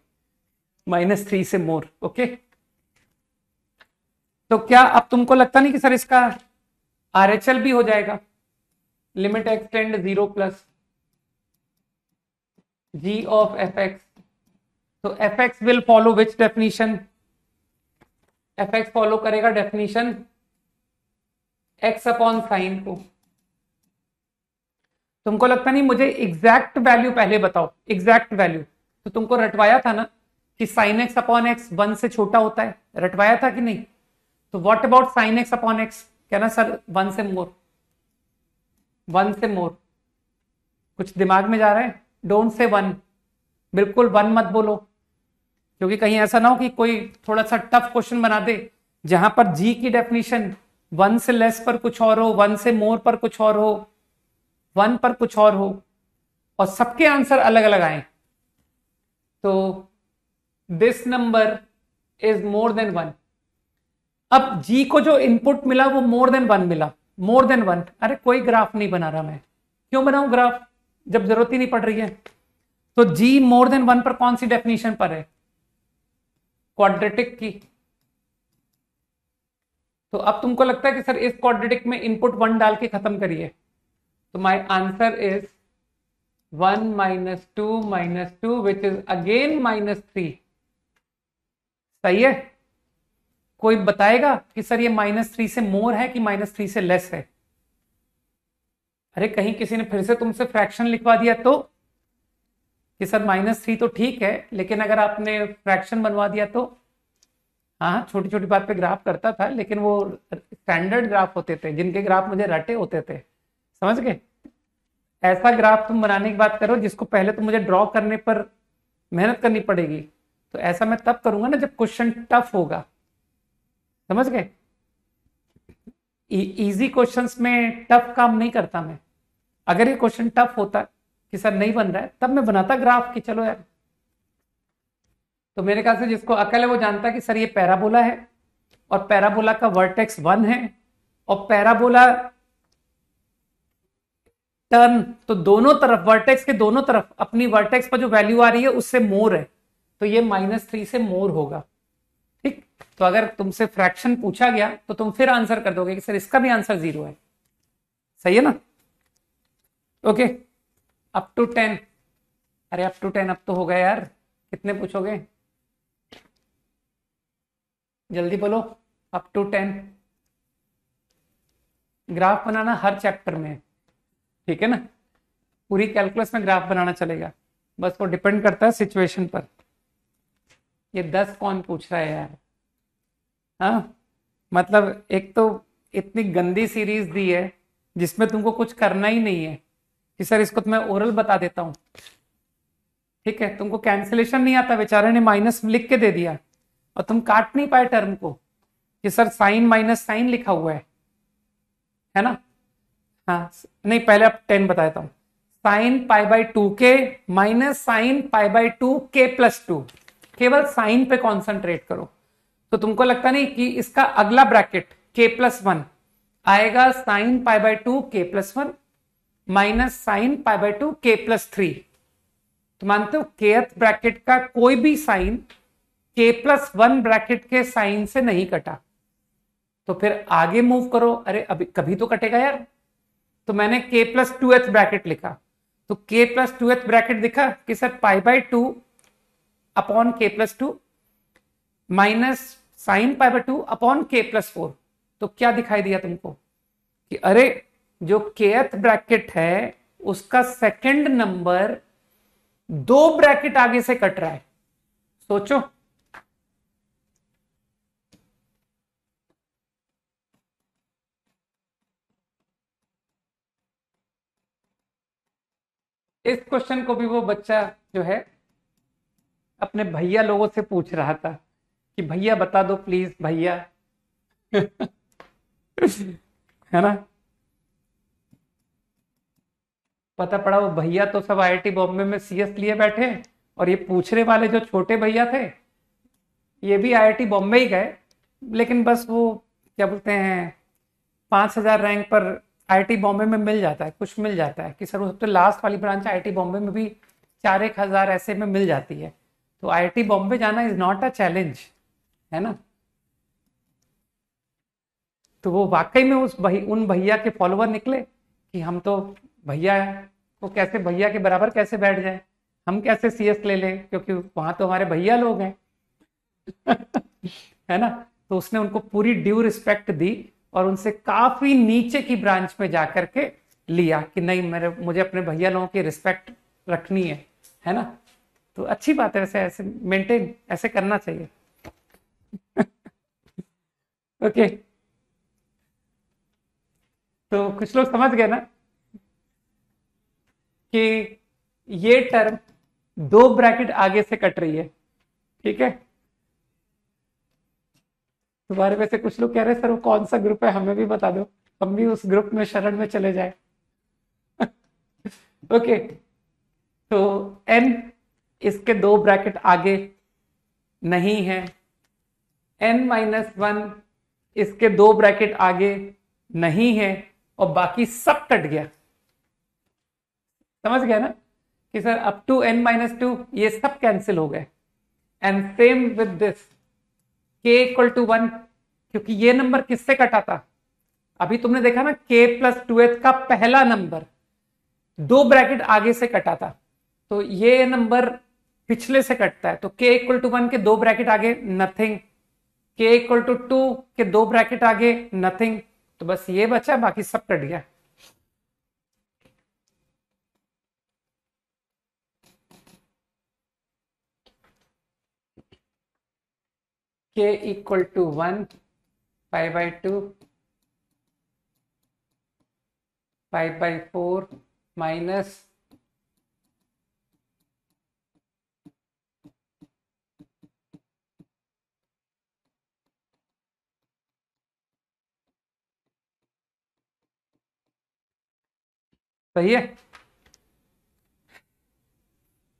-3 से मोर। ओके, तो क्या अब तुमको लगता नहीं कि सर इसका RHL भी हो जाएगा? Limit extend 0 plus g of fx, तो fx will follow which definition? fx follow करेगा डेफिनेशन x अपॉन साइन को। तुमको लगता नहीं, मुझे एग्जैक्ट वैल्यू पहले बताओ, एग्जैक्ट वैल्यू। तो तुमको रटवाया था ना कि साइन एक्स अपॉन एक्स 1 से छोटा होता है, रटवाया था कि नहीं? तो what about sine x upon x? कहना सर 1 से मोर, 1 से मोर। कुछ दिमाग में जा रहा है? डोंट से 1, बिल्कुल 1 मत बोलो, क्योंकि कहीं ऐसा ना हो कि कोई थोड़ा सा टफ क्वेश्चन बना दे जहां पर जी की डेफिनेशन 1 से लेस पर कुछ और हो, 1 से मोर पर कुछ और हो, 1 पर कुछ और हो, और सबके आंसर अलग अलग आए। तो this number is more than 1। अब जी को जो इनपुट मिला वो मोर देन 1 मिला, मोर देन 1। अरे कोई ग्राफ नहीं बना रहा मैं, क्यों बनाऊं ग्राफ जब जरूरत ही नहीं पड़ रही है? तो जी मोर देन 1 पर कौन सी डेफिनेशन पर है? क्वाड्रेटिक की। तो अब तुमको लगता है कि सर इस क्वाड्रेटिक में इनपुट 1 डाल के खत्म करिए, तो my answer is 1 - 2 - 2 which is again -3। सही है? कोई बताएगा कि सर ये -3 से मोर है कि -3 से लेस है? अरे कहीं किसी ने फिर से तुमसे फ्रैक्शन लिखवा दिया तो कि सर -3 तो ठीक है, लेकिन अगर आपने फ्रैक्शन बनवा दिया तो? हाँ, छोटी छोटी बात पे ग्राफ करता था, लेकिन वो स्टैंडर्ड ग्राफ होते थे, जिनके ग्राफ मुझे रटे होते थे, समझ गए? ऐसा ग्राफ तुम बनाने की बात करो जिसको पहले तो मुझे ड्रॉ करने पर मेहनत करनी पड़ेगी। तो ऐसा मैं तब करूंगा ना जब क्वेश्चन टफ होगा, समझ गए? इजी क्वेश्चंस में टफ काम नहीं करता मैं। अगर ये क्वेश्चन टफ होता कि सर नहीं बन रहा है, तब मैं बनाता ग्राफ कि चलो यार। तो मेरे ख्याल से जिसको अकल है वो जानता है कि सर ये पैराबोला है, और पैराबोला का वर्टेक्स 1 है, और पैराबोला टर्न, तो दोनों तरफ वर्टेक्स के दोनों तरफ अपनी वर्टेक्स पर जो वैल्यू आ रही है उससे मोर है, तो ये -3 से मोर होगा। ठीक, तो अगर तुमसे फ्रैक्शन पूछा गया तो तुम फिर आंसर कर दोगे कि सर इसका भी आंसर 0 है। सही है ना? Okay, up to 10। अरे अप टू 10 अब तो हो गया यार, कितने पूछोगे? जल्दी बोलो, अप टू 10। ग्राफ बनाना हर चैप्टर में, ठीक है ना? पूरी कैलकुलस में ग्राफ बनाना चलेगा, बस वो डिपेंड करता है सिचुएशन पर। ये 10 कौन पूछ रहा है यार? हाँ, मतलब एक तो इतनी गंदी सीरीज दी है जिसमें तुमको कुछ करना ही नहीं है कि सर इसको तो मैं ओरल बता देता हूं, ठीक है? तुमको कैंसिलेशन नहीं आता, बेचारे ने माइनस लिख के दे दिया और तुम काट नहीं पाए टर्म को कि सर साइन माइनस साइन लिखा हुआ है ना? हाँ नहीं, पहले आप 10 बता देता हूं। साइन π/2 के माइनस साइन π/2 के प्लस 2, केवल साइन पे कॉन्सेंट्रेट करो। तो तुमको लगता नहीं कि इसका अगला ब्रैकेट k+1 आएगा sign π/2 k+1 minus sine π/2 k+3। तो मानते हो kth ब्रैकेट का कोई भी साइन k+1 ब्रैकेट के साइन से नहीं कटा, तो फिर आगे मूव करो। अरे अभी कभी तो कटेगा यार। तो मैंने k+2th ब्रैकेट लिखा, तो k+2th ब्रैकेट दिखा कि sir π/2 upon k+2 minus sine π/2 upon k+4। तो क्या दिखाई दिया तुमको कि अरे जो kth ब्रैकेट है उसका सेकंड नंबर 2 ब्रैकेट आगे से कट रहा है। सोचो, इस क्वेश्चन को भी वो बच्चा जो है अपने भैया लोगों से पूछ रहा था कि भैया बता दो प्लीज भैया। है ना? पता पड़ा वो भैया तो सब IIT बॉम्बे में CS लिए बैठे, और ये पूछने वाले जो छोटे भैया थे ये भी IIT बॉम्बे ही गए, लेकिन बस वो क्या बोलते हैं 5,000 रैंक पर आईआईटी बॉम्बे में मिल जाता है, कुछ मिल जाता है कि सर वो सबसे लास्ट वाली ब्रांच आईआईटी बॉम्बे में भी 4,000 ऐसे में मिल जाती है। तो आईआईटी बॉम्बे जाना इज नॉट अ चैलेंज, है ना। तो वो वाकई में उन भैया के फॉलोवर निकले कि हम तो भैया को कैसे भैया के बराबर कैसे बैठ जाए, हम कैसे सीएस ले लें, क्योंकि वहां तो हमारे भैया लोग हैं। है ना। तो उसने उनको पूरी ड्यू रिस्पेक्ट दी और उनसे काफी नीचे की ब्रांच में जाकर के लिया कि नहीं मुझे अपने भैया लोगों की रिस्पेक्ट रखनी है ना। तो अच्छी बात है, वैसे ऐसे मेंटेन ऐसे करना चाहिए। ओके तो कुछ लोग समझ गए ना कि ये टर्म 2 ब्रैकेट आगे से कट रही है, ठीक है। तुम्हारे में से कुछ लोग कह रहे हैं सर वो कौन सा ग्रुप है, हमें भी बता दो, हम भी उस ग्रुप में शरण में चले जाए। ओके तो n इसके 2 ब्रैकेट आगे नहीं है, n-1 इसके 2 ब्रैकेट आगे नहीं है, और बाकी सब कट गया। समझ गया ना कि सर अप टू n-2 ये सब कैंसिल हो गए। And same with this k = 1, क्योंकि ये नंबर किससे कटा था, अभी तुमने देखा ना k + 2h का पहला नंबर 2 ब्रैकेट आगे से कटा था, तो ये नंबर पिछले से कटता है। तो k = 1 के 2 ब्रैकेट आगे नथिंग, k = 2 के 2 ब्रैकेट आगे नथिंग, तो बस ये बचा, बाकी सब कट गया। k = 1 π/2 π/4 माइनस सही है,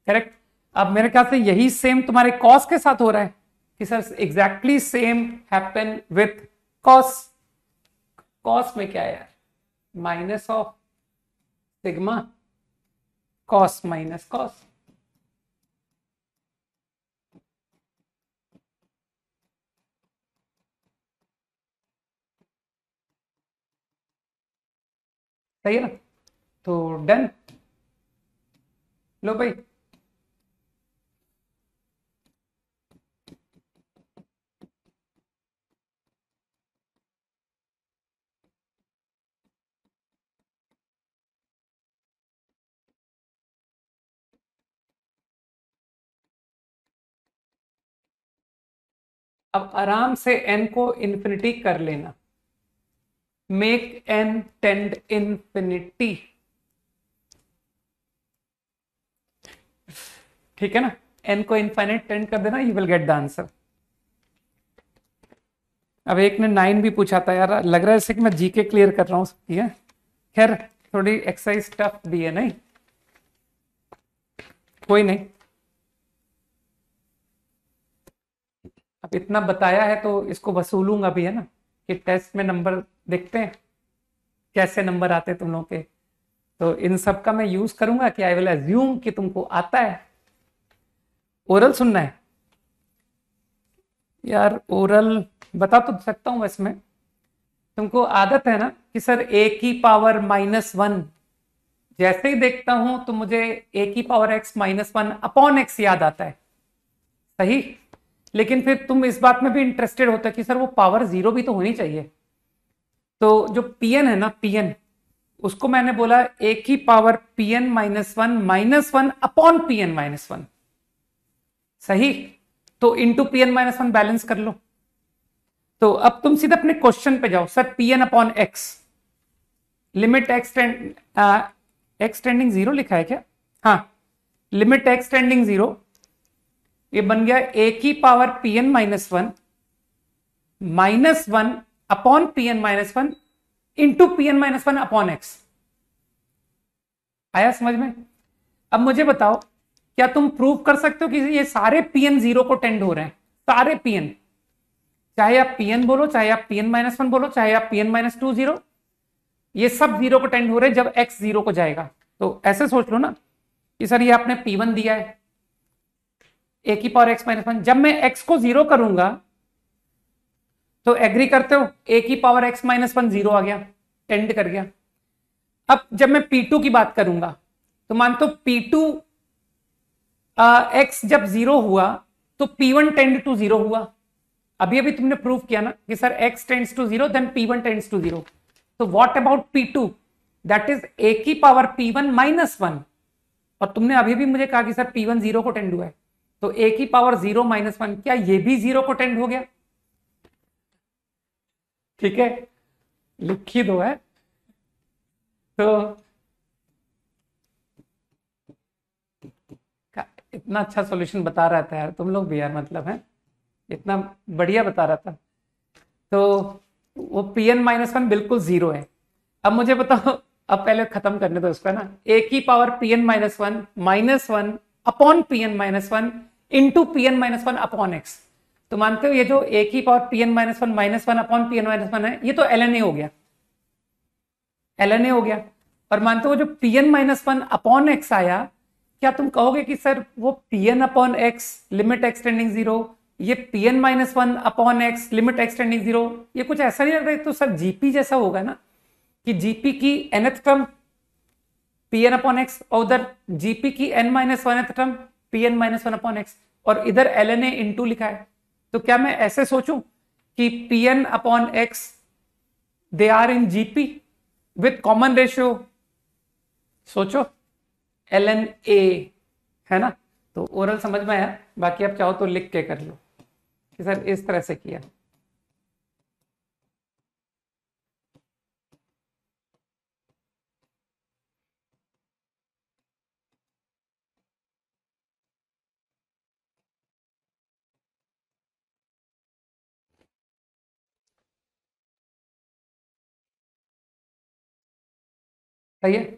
करेक्ट। अब मेरे ख्याल से यही सेम तुम्हारे कॉस के साथ हो रहा है कि sir exactly same happen with cos. Cos में क्या है यार, minus of sigma cos minus cos. सही है ना, तो डन। लो भाई अब आराम से n को इन्फिनिटी कर लेना, मेक n टेंड इन्फिनिटी, ठीक है ना। n को इनफाइनाइट टेंड कर देना, you will get the answer. अब एक ने 9 भी पूछा था यार, लग रहा है जैसे कि मैं जीके क्लियर कर रहा हूँ सबकी है। खैर थोड़ी एक्सरसाइज टफ भी है, नहीं कोई नहीं। अब इतना बताया है तो इसको वसूलूंगा भी, है ना, कि टेस्ट में नंबर देखते हैं कैसे नंबर आते हैं तुम लोग के। तो इन सब का मैं यूज करूंगा कि आई विल एज्यूम कि तुमको आता है। ओरल सुनना है यार, ओरल बता तो सकता हूं, इसमें तुमको आदत है ना कि सर a⁻⁻1 जैसे ही देखता हूं तो मुझे a⁻x-1 अपॉन x याद आता है, सही। लेकिन फिर तुम इस बात में भी इंटरेस्टेड होता है कि सर वो पावर 0 भी तो होनी चाहिए। तो जो pn है ना, pn उसको मैंने बोला a⁻Pn-1 अपॉन Pn-1, सही। तो इंटू Pn-1 बैलेंस कर लो। तो अब तुम सीधे अपने क्वेश्चन पे जाओ, sir Pn/x limit x tending 0 लिखा है क्या, हाँ, लिमिट x टेंडिंग 0, ये बन गया a⁻Pn-1 -1 upon Pn-1 into Pn-1 upon x। आया समझ में। अब मुझे बताओ क्या तुम प्रूव कर सकते हो कि ये सारे Pn 0 को टेंड हो रहे हैं, सारे Pn, चाहे आप Pn बोलो, चाहे आप Pn माइनस वन बोलो, चाहे आप Pn माइनस टू जीरो, ये सब जीरो को टेंड हो रहे हैं जब x जीरो को जाएगा। तो ऐसे सोच लो ना कि सर ये आपने P1 दिया है a की पावर x माइनस वन, जब मैं x को जीरो करूंगा तो एग्री करते हो a की power x minus one zero आ गया, टेंड कर गया। अब जब मैं P2 की बात करूंगा तो मानते हो P2 x जब जीरो हुआ तो P1 टेंड टू जीरो हुआ। अभी अभी तुमने प्रूव किया ना कि sir x tends to zero then P1 tends to zero. तो what about P2, that is a की पावर P1 माइनस वन, और तुमने अभी भी मुझे कहा कि सर P1 जीरो को टेंड हुआ है, तो a की पावर जीरो माइनस वन, क्या ये भी जीरो को टेंड हो गया? ठीक है, लिख ही दो है। तो इतना अच्छा सॉल्यूशन बता रहा था यार, तुम लोग भी यार, मतलब है इतना बढ़िया बता रहा था। तो वो Pn माइनस वन बिल्कुल जीरो है। अब मुझे बताओ, अब पहले खत्म करने दो इसको, है ना, a की power Pn minus one upon Pn minus one into Pn minus one upon x. तो मानते हो ये जो a की power Pn minus one upon Pn minus one है, ये तो ln a हो गया, ln a हो गया। और मानते हो जो Pn minus one upon x आया, क्या तुम कहोगे कि सर वो Pn upon x limit extending zero, ये Pn minus one upon x limit extending zero, ये कुछ ऐसा नहीं लग रहा है? तो सर जीपी जैसा होगा ना, कि जीपी की nth term Pn upon x और उधर जीपी की n minus one term Pn minus one upon x, और इधर ln a इंटू लिखा है। तो क्या मैं ऐसे सोचूं कि Pn upon x they are in GP with common ratio, सोचो ln a, है ना। तो ओरल समझ में आया, बाकी आप चाहो तो लिख के कर लो कि सर इस तरह से किया। सही है।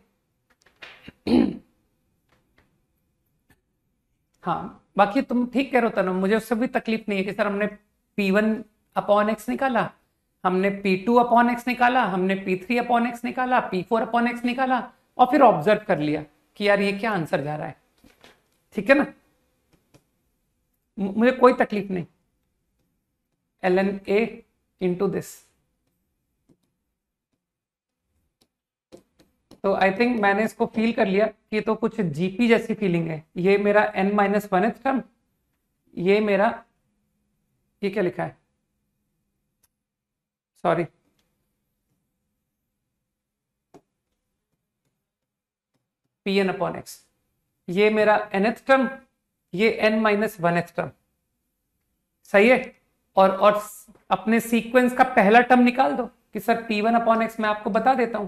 हाँ, बाकी तुम ठीक कह रहे हो तनु, मुझे उससे भी तकलीफ नहीं है कि सर हमने P1 अपॉन एक्स निकाला, हमने P2 अपॉन एक्स निकाला, हमने P3 अपॉन एक्स निकाला, P4 अपॉन एक्स निकाला, और फिर ऑब्जर्व कर लिया कि यार ये क्या आंसर जा रहा है। ठीक है ना, मुझे कोई तकलीफ नहीं। ln a इंटू दिस, तो आई थिंक मैंने इसको फील कर लिया कि तो कुछ जीपी जैसी फीलिंग है। ये मेरा n माइनस वन टर्म, ये मेरा, ये क्या लिखा है, सॉरी, Pn अपॉन एक्स, ये मेरा nth टर्म, ये n माइनस वन टर्म। सही है। और अपने सीक्वेंस का पहला टर्म निकाल दो कि सर P1 अपॉन एक्स, मैं आपको बता देता हूं,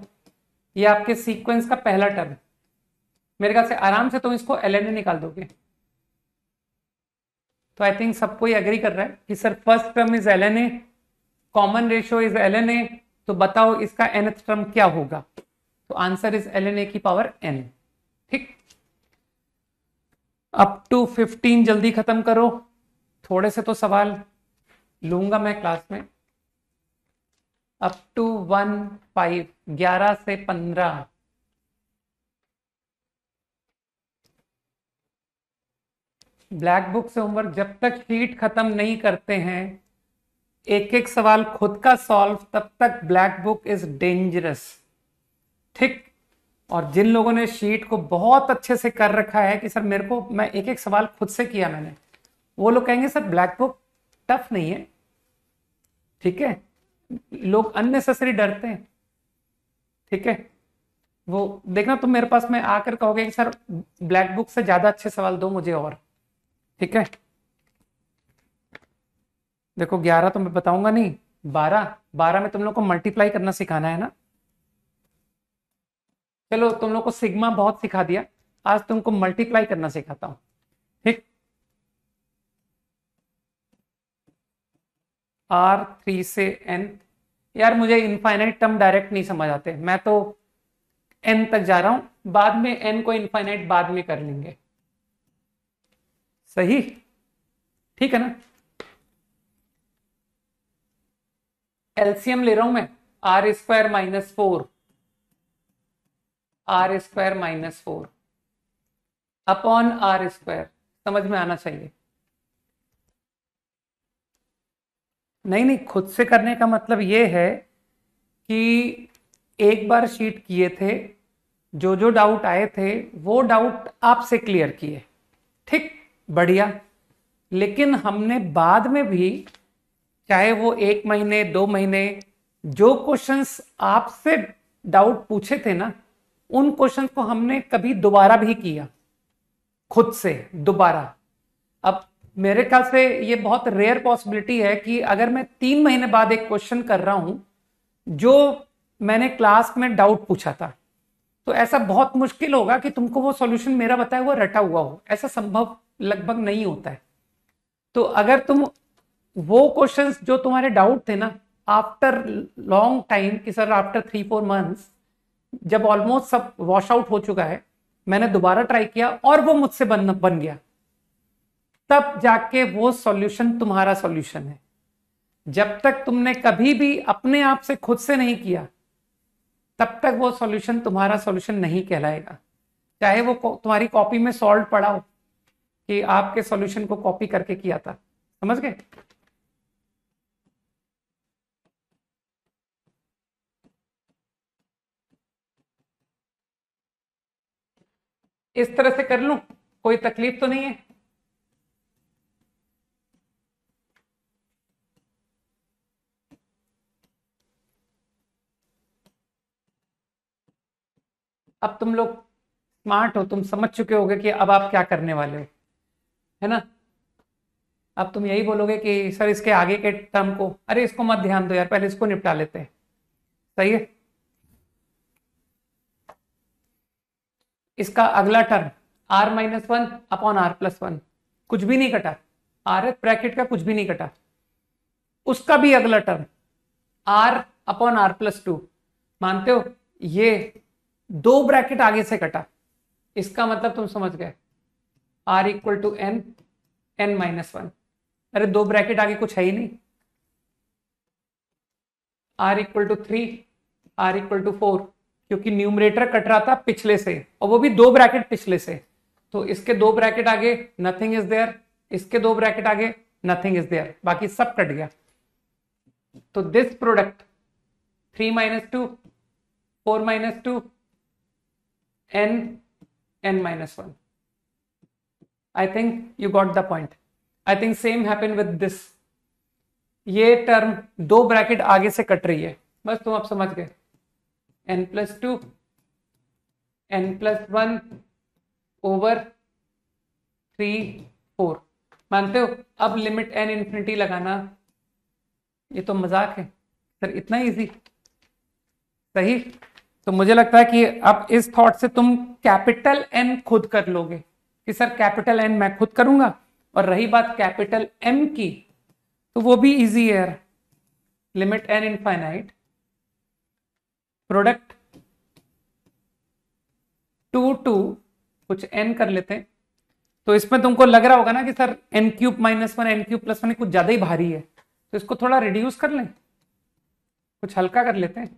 ये आपके सीक्वेंस का पहला टर्म। मेरे ख्याल से आराम से तुम इसको ln a निकाल दोगे। तो आई थिंक सब कोई एग्री कर रहा है कि sir first term is ln a, common ratio is ln a, तो बताओ इसका nth टर्म क्या होगा? तो आंसर इज ln a की पावर n। ठीक, अप टू 15 जल्दी खत्म करो, थोड़े से तो सवाल लूंगा मैं क्लास में। अप टू 15, 11 से 15। ब्लैक बुक से होमवर्क जब तक शीट खत्म नहीं करते हैं, एक एक सवाल खुद का सॉल्व, तब तक ब्लैक बुक इज डेंजरस। ठीक, और जिन लोगों ने शीट को बहुत अच्छे से कर रखा है कि सर मेरे को, मैं एक एक सवाल खुद से किया मैंने, वो लोग कहेंगे सर ब्लैक बुक टफ नहीं है। ठीक है, लोग अननेसेसरी डरते हैं। ठीक है, वो देखना तुम मेरे पास में आकर कहोगे कि सर ब्लैक बुक से ज्यादा अच्छे सवाल दो मुझे और। ठीक है, देखो 11 तो मैं बताऊंगा नहीं, 12 में तुम लोग को मल्टीप्लाई करना सिखाना है ना। चलो तुम लोग को सिग्मा बहुत सिखा दिया, आज तुमको मल्टीप्लाई करना सिखाता हूं। ठीक, R3 से n, यार मुझे इनफाइनाइट टर्म डायरेक्ट नहीं समझ आते, मैं तो n तक जा रहा हूं, बाद में n को इनफाइनाइट बाद में कर लेंगे। सही, ठीक है ना। एलसीएम ले रहा हूं मैं, r square minus 4, r square minus 4 upon r square, समझ में आना चाहिए। नहीं नहीं, खुद से करने का मतलब ये है कि एक बार शीट किए थे, जो जो डाउट आए थे वो डाउट आपसे क्लियर किए, ठीक, बढ़िया। लेकिन हमने बाद में भी, चाहे वो 1 महीने 2 महीने, जो क्वेश्चंस आपसे डाउट पूछे थे ना, उन क्वेश्चंस को हमने कभी दोबारा भी किया, खुद से दोबारा। अब मेरे ख्याल से ये बहुत रेयर पॉसिबिलिटी है कि अगर मैं 3 महीने बाद एक क्वेश्चन कर रहा हूं जो मैंने क्लास में डाउट पूछा था, तो ऐसा बहुत मुश्किल होगा कि तुमको वो सॉल्यूशन मेरा बताया हुआ रटा हुआ हो, ऐसा संभव लगभग नहीं होता है। तो अगर तुम वो क्वेश्चंस जो तुम्हारे डाउट थे ना, आफ्टर लॉन्ग टाइम, कि सर आफ्टर 3-4 मंथ्स, जब ऑलमोस्ट सब वॉश आउट हो चुका है, मैंने दोबारा ट्राई किया और वो मुझसे बन गया, तब जाके वो सॉल्यूशन तुम्हारा सॉल्यूशन है। जब तक तुमने कभी भी अपने आप से खुद से नहीं किया, तब तक वो सॉल्यूशन तुम्हारा सॉल्यूशन नहीं कहलाएगा, चाहे वो तुम्हारी कॉपी में सॉल्व पड़ा हो कि आपके सॉल्यूशन को कॉपी करके किया था। समझ गए? इस तरह से कर लूं, कोई तकलीफ तो नहीं है? अब तुम लोग स्मार्ट हो, तुम समझ चुके होगे कि अब आप क्या करने वाले हो, है ना? अब तुम यही बोलोगे कि सर इसके आगे के टर्म को, अरे इसको मत ध्यान दो यार, पहले इसको निपटा लेते हैं। सही है? इसका अगला टर्म r-1 अपॉन r+1, कुछ भी नहीं कटा, आर ब्रैकेट का कुछ भी नहीं कटा। उसका भी अगला टर्म r अपॉन r+2, मानते हो? ये 2 ब्रैकेट आगे से कटा, इसका मतलब तुम समझ गए, r equal to n, n-1। अरे 2 ब्रैकेट आगे कुछ है ही नहीं। r equal to 3, r equal to 4, क्योंकि न्यूमरेटर कट रहा था पिछले से, और वो भी 2 ब्रैकेट पिछले से, तो इसके 2 ब्रैकेट आगे नथिंग इज देयर, इसके 2 ब्रैकेट आगे नथिंग इज देयर, बाकी सब कट गया। तो this product 3-2, 4-2, n-1। I think you got the point. I think same happen with this. ये टर्म 2 ब्रैकेट आगे से कट रही है, बस तुम अब समझ गए। n+2, n+1 ओवर 3, 4, मानते हो? अब लिमिट n इंफिनिटी लगाना, ये तो मजाक है सर, इतना इजी? सही। तो मुझे लगता है कि अब इस थॉट से तुम कैपिटल N खुद कर लोगे कि सर कैपिटल N मैं खुद करूंगा, और रही बात कैपिटल M की, तो वो भी इजी है यार। लिमिट n इनफाइनाइट, प्रोडक्ट 2 कुछ n कर लेते हैं। तो इसमें तुमको लग रहा होगा ना कि सर n³ - 1 n³ + 1 कुछ ज्यादा ही भारी है, तो इसको थोड़ा रिड्यूस कर लें, कुछ हल्का कर लेते हैं।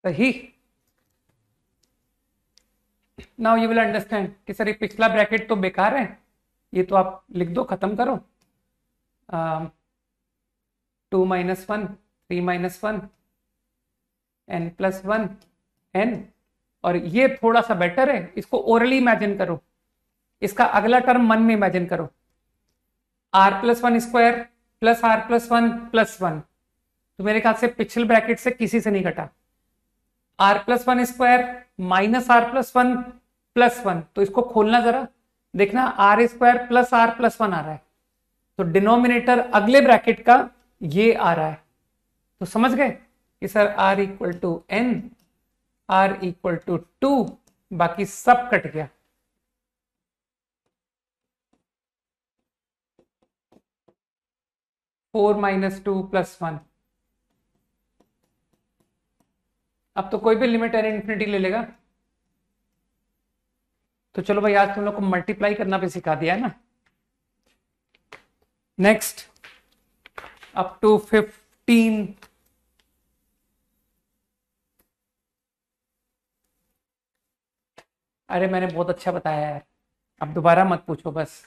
सही। नाउ यू विल अंडरस्टैंड कि सर ये पिछला ब्रैकेट तो बेकार है, ये तो आप लिख दो, खत्म करो। 2-1, 3-1, n+1, n, और ये थोड़ा सा बेटर है, इसको ओरली इमेजिन करो, इसका अगला टर्म मन में इमेजिन करो, r+1 स्क्वायर प्लस r+1+1, तो मेरे ख्याल से पिछले ब्रैकेट से किसी से नहीं कटा। r+1 स्क्वायर माइनस r+1+1, तो इसको खोलना जरा, देखना r स्क्वायर प्लस r+1 आ रहा है, तो डिनोमिनेटर अगले ब्रैकेट का ये आ रहा है, तो समझ गए कि sir r equal to n, r equal to 2, बाकी सब कट गया। -4 - 2 + 1, अब तो कोई भी लिमिट एन इन्फिनिटी ले लेगा। तो चलो भाई, आज तुम लोग को मल्टीप्लाई करना भी सिखा दिया है ना। Next, up to 15। अरे मैंने बहुत अच्छा बताया है, अब दोबारा मत पूछो बस।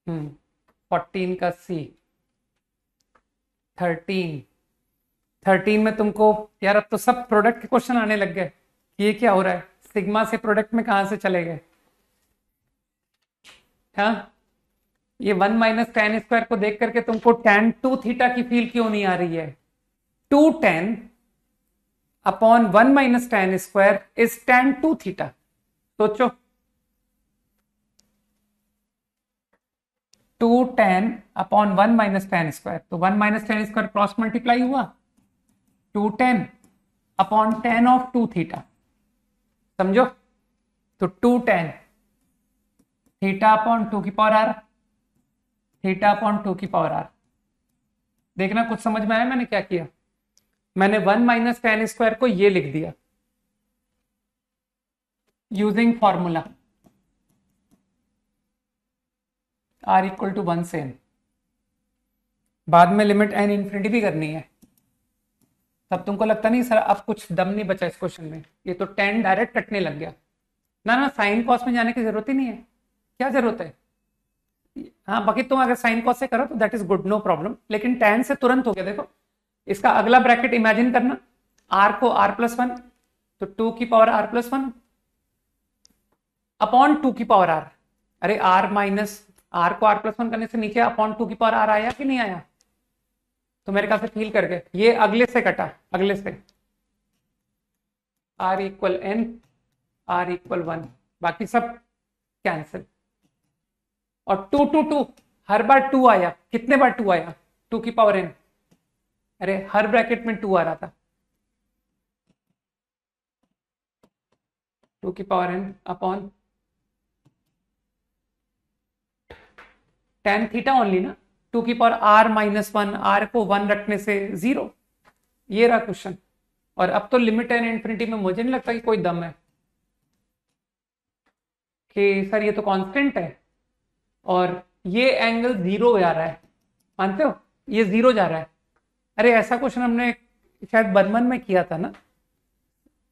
14 का सी, 13 में तुमको यार अब तो सब प्रोडक्ट के क्वेश्चन आने लग गए। ये क्या हो रहा है, सिग्मा से प्रोडक्ट में कहां से चले गए। हाँ, ये 1 माइनस टेन स्क्वायर को देख करके तुमको tan 2 थीटा की फील क्यों नहीं आ रही है। 2 tan upon 1 minus ten square is tan 2 theta. सोचो, 2 tan upon 1 minus ten square, तो 1 minus ten square cross multiply हुआ, 2 tan upon tan of 2 theta. समझो, तो 2 tan थीटा अपॉन 2 की पावर आर, थीटा अपॉन 2 की पावर आर। देखना कुछ समझ में आया मैंने क्या किया। मैंने 1 माइनस टेन स्क्वायर को ये लिख दिया using formula r equal to 1 से n। बाद में लिमिट n इन्फिनिटी भी करनी है, तब तुमको लगता नहीं सर अब कुछ दम नहीं बचा इस क्वेश्चन में, ये तो 10 डायरेक्ट कटने लग गया। ना साइन कॉस में जाने की जरूरत ही नहीं है, क्या जरूरत है। हाँ, बाकी तुम अगर साइन कॉस से करो तो that is good, no problem, लेकिन tan से तुरंत हो गया। देखो इसका अगला ब्रैकेट इमेजिन करना, r को r+1, तो 2 की पावर r+1 अपॉन 2 की पावर r। अरे r माइनस r को r+1 करने से नीचे अपॉन 2 की पावर r आया कि नहीं आया। तो मेरे ख्याल से फील कर गए, ये अगले से कटा, अगले से r equal n, r equal 1, बाकी सब कैंसिल। और 2 2 2 हर बार 2 आया, कितने बार 2 आया, 2 की पावर n। अरे हर ब्रैकेट में 2 आ रहा था, 2 की power n upon tan theta only ना, 2 की पावर r माइनस 1, r को 1 रखने से 0। ये रहा क्वेश्चन। और अब तो लिमिट एन इन्फिनिटी में मुझे नहीं लगता कि कोई दम है कि सर ये तो कांस्टेंट है और ये एंगल 0 जा रहा है, मानते हो, ये 0 जा रहा है। अरे ऐसा क्वेश्चन हमने शायद बर्मन में किया था ना,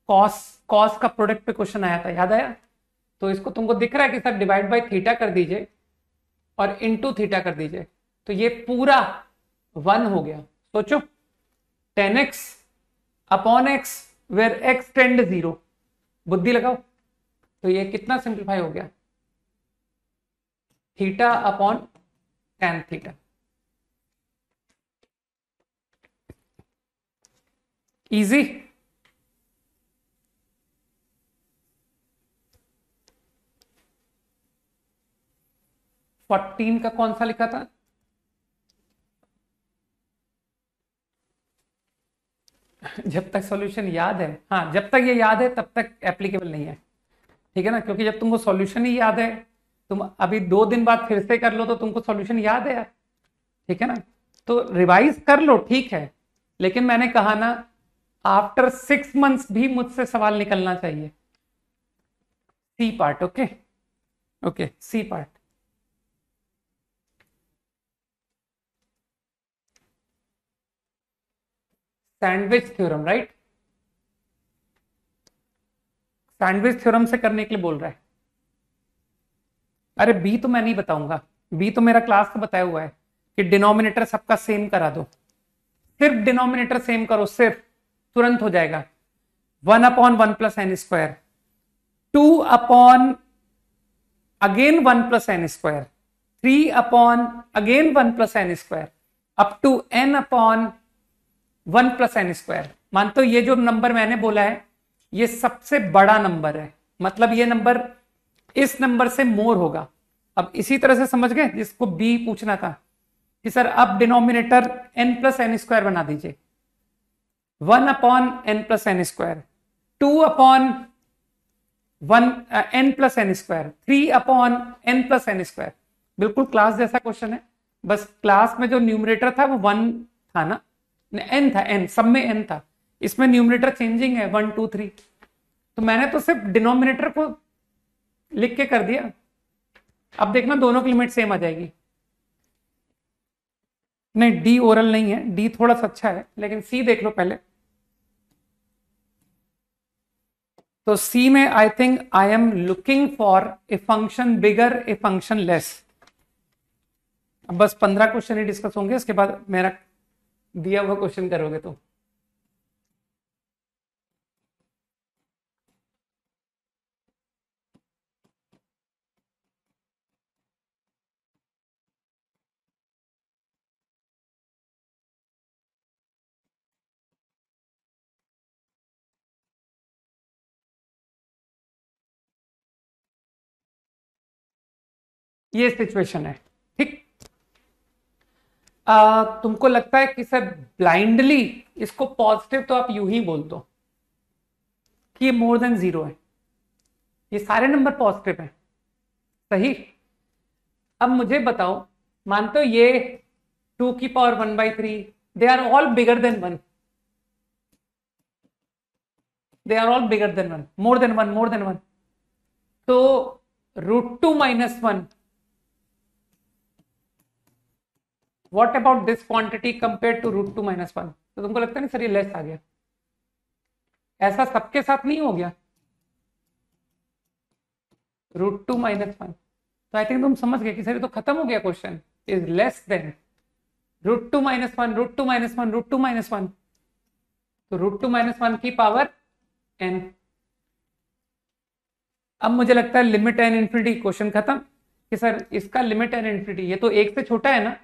कॉस का प्रोडक्ट पे क्वेश्चन आया था, याद आया। तो इसको तुमको दिख रहा है कि सर डिवाइड बाय थीटा कर दीजिए और इनटू थीटा कर दीजिए, तो ये पूरा 1 हो गया। सोचो, 10x upon x where x tend 0, बुद्धि लगाओ, तो ये कितना सिंप्लीफाई हो गया, theta upon tan theta. Easy. Fourteen का कौन सा लिखा था, जब तक सॉल्यूशन याद है, हाँ जब तक ये याद है तब तक एप्लीकेबल नहीं है, ठीक है ना, क्योंकि जब तुमको सॉल्यूशन ही याद है, तुम अभी 2 दिन बाद फिर से कर लो तो तुमको सॉल्यूशन याद है यार, ठीक है ना। तो रिवाइज कर लो, ठीक है, लेकिन मैंने कहा ना आफ्टर 6 मंथ्स भी मुझसे सवाल निकलना चाहिए। C part, okay okay, C part. Sandwich theorem, right, sandwich theorem से करने के लिए बोल रहा है। अरे बी तो मैं नहीं बताऊंगा, बी तो मेरा क्लास का बताया हुआ है कि डिनोमिनेटर सबका सेम करा दो, सिर्फ डिनोमिनेटर सेम करो, सिर्फ तुरंत हो जाएगा। 1 upon 1 plus n square, 2 upon again 1 plus n square, 3 upon again 1 plus n square, up to n upon 1 plus n square. मानते हो ये जो नंबर मैंने बोला है ये सबसे बड़ा नंबर है, मतलब ये नंबर इस नंबर से मोर होगा। अब इसी तरह से समझ गए, जिसको बी पूछना था कि सर अब denominator n plus n square बना दीजिए, 1 upon n plus n square, 2 upon 1 n plus n square, 3 upon n plus n square. बिल्कुल क्लास जैसा क्वेश्चन है, बस क्लास में जो न्यूमरेटर था वो 1 था ना, एन था, एन सब में एन था, इसमें न्यूमरेटर चेंजिंग है 1 2 3, तो मैंने तो सिर्फ डिनोमिनेटर को लिख के कर दिया। अब देखना दोनों की लिमिट सेम आ जाएगी। नहीं डी ओरल नहीं है, डी थोड़ा सा अच्छा है, लेकिन सी देख लो पहले। तो सी में I think I am looking for a function bigger a function less. अब बस 15 क्वेश्चन ही डिस्कस होंगे, उसके बाद मेरा दिया हुआ क्वेश्चन करोगे तो। ये सिचुएशन है, ठीक। तुमको लगता है कि सर ब्लाइंडली इसको पॉजिटिव तो आप यूं ही बोल दो कि ये मोर देन 0 है, ये सारे नंबर पॉजिटिव हैं, सही। अब मुझे बताओ, मानते हो ये 2 की power 1/3, they are all bigger than 1, they are all bigger than 1, more than 1, more than 1, तो √2 - 1, what about this quantity compare to √2 - 1? तो तुमको लगता है नहीं सर ये लेस आ गया? ऐसा सबके साथ नहीं हो गया √2 - 1, तो आई थिंक तुम समझ गए कि सर ये तो खत्म हो गया, क्वेश्चन इज लेस देन √2 - 1, √2 - 1, √2 - 1, तो √2 - 1 की पावर n। अब मुझे लगता है लिमिट n इंफिनिटी, क्वेश्चन खत्म कि सर इसका लिमिट n इंफिनिटी, ये तो 1 से छोटा है ना,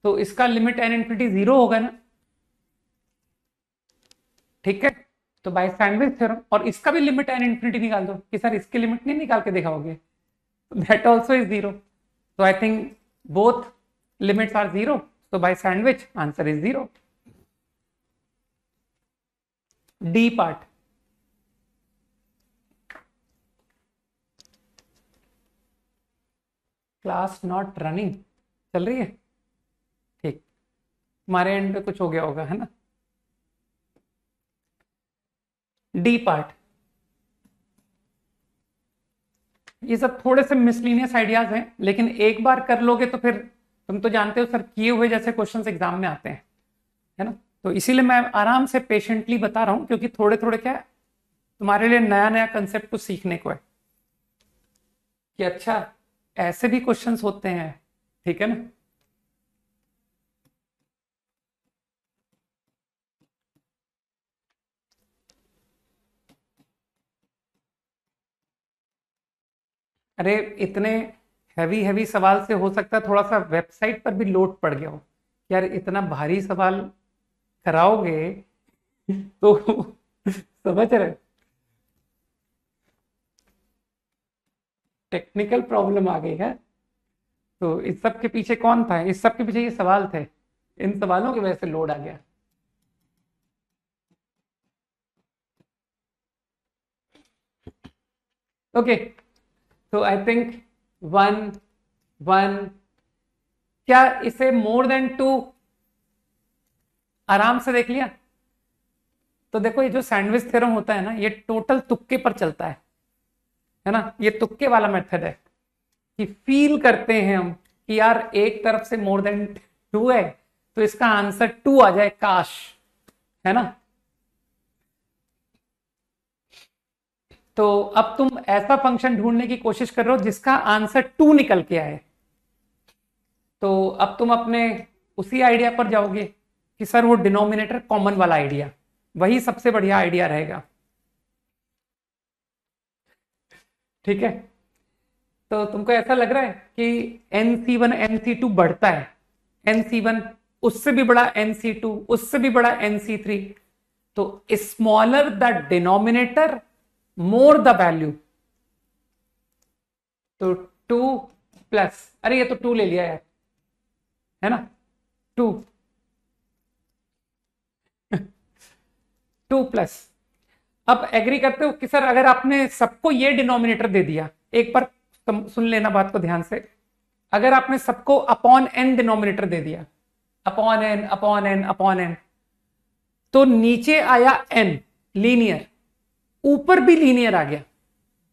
तो इसका लिमिट n इंफिनिटी 0 होगा ना, ठीक है। तो बाय सैंडविच थ्योरम, और इसका भी लिमिट n इंफिनिटी निकाल दो कि सर इसकी लिमिट नहीं निकाल के दिखाओगे, दैट आल्सो इज 0, तो I think both limits are 0, so by sandwich answer is 0। D part, class not running, चल रही है, ठीक, हमारे एंड पे कुछ हो गया होगा, है ना। डी पार्ट, ये सब थोड़े से मिसलीनियस आइडियाज हैं, लेकिन एक बार कर लोगे तो फिर तुम तो जानते हो सर किए हुए जैसे क्वेश्चंस एग्जाम में आते हैं, है ना। तो इसीलिए मैं आराम से पेशेंटली बता रहा हूं, क्योंकि थोड़े थोड़े क्या है तुम्हारे लिए नया नया कंसेप्ट कुछ सीखने को है कि अच्छा ऐसे भी क्वेश्चंस होते हैं, ठीक है ना। अरे इतने हैवी हैवी सवाल से हो सकता है थोड़ा सा वेबसाइट पर भी लोड पड़ गया हो, यार इतना भारी सवाल कराओगे तो समझ रहे, टेक्निकल प्रॉब्लम आ गई है। तो इस सब के पीछे कौन था? इस सब के पीछे ये सवाल थे, इन सवालों की वजह से लोड आ गया। ओके, तो आई थिंक 1 1, क्या इसे मोर देन 2 आराम से देख लिया? तो देखो ये जो सैंडविच थ्योरम होता है ना, ये टोटल तुक्के पर चलता है ना, ये तुक्के वाला मेथड है कि फील करते हैं हम कि यार एक तरफ से मोर देन 2 है तो इसका आंसर 2 आ जाए, काश, है ना। तो अब तुम ऐसा फंक्शन ढूंढने की कोशिश कर रहे हो जिसका आंसर 2 निकल के आए, तो अब तुम अपने उसी आइडिया पर जाओगे कि सर वो डिनोमिनेटर कॉमन वाला आइडिया, वही सबसे बढ़िया आइडिया रहेगा, ठीक है। तो तुमको ऐसा लग रहा है कि NC1 NC2 बढ़ता है, NC1 उससे भी बड़ा NC2, उससे भी बड़ा NC3, तो smaller the denominator more the value, तो 2 प्लस, अरे ये तो 2 ले लिया यार, है ना, 2 2 प्लस। अब एग्री करते हो कि सर अगर आपने सबको ये डिनोमिनेटर दे दिया, एक बार सुन लेना बात को ध्यान से, अगर आपने सबको अपॉन n डिनोमिनेटर दे दिया, upon n upon n upon n, तो नीचे आया n लीनियर, ऊपर भी लीनियर आ गया,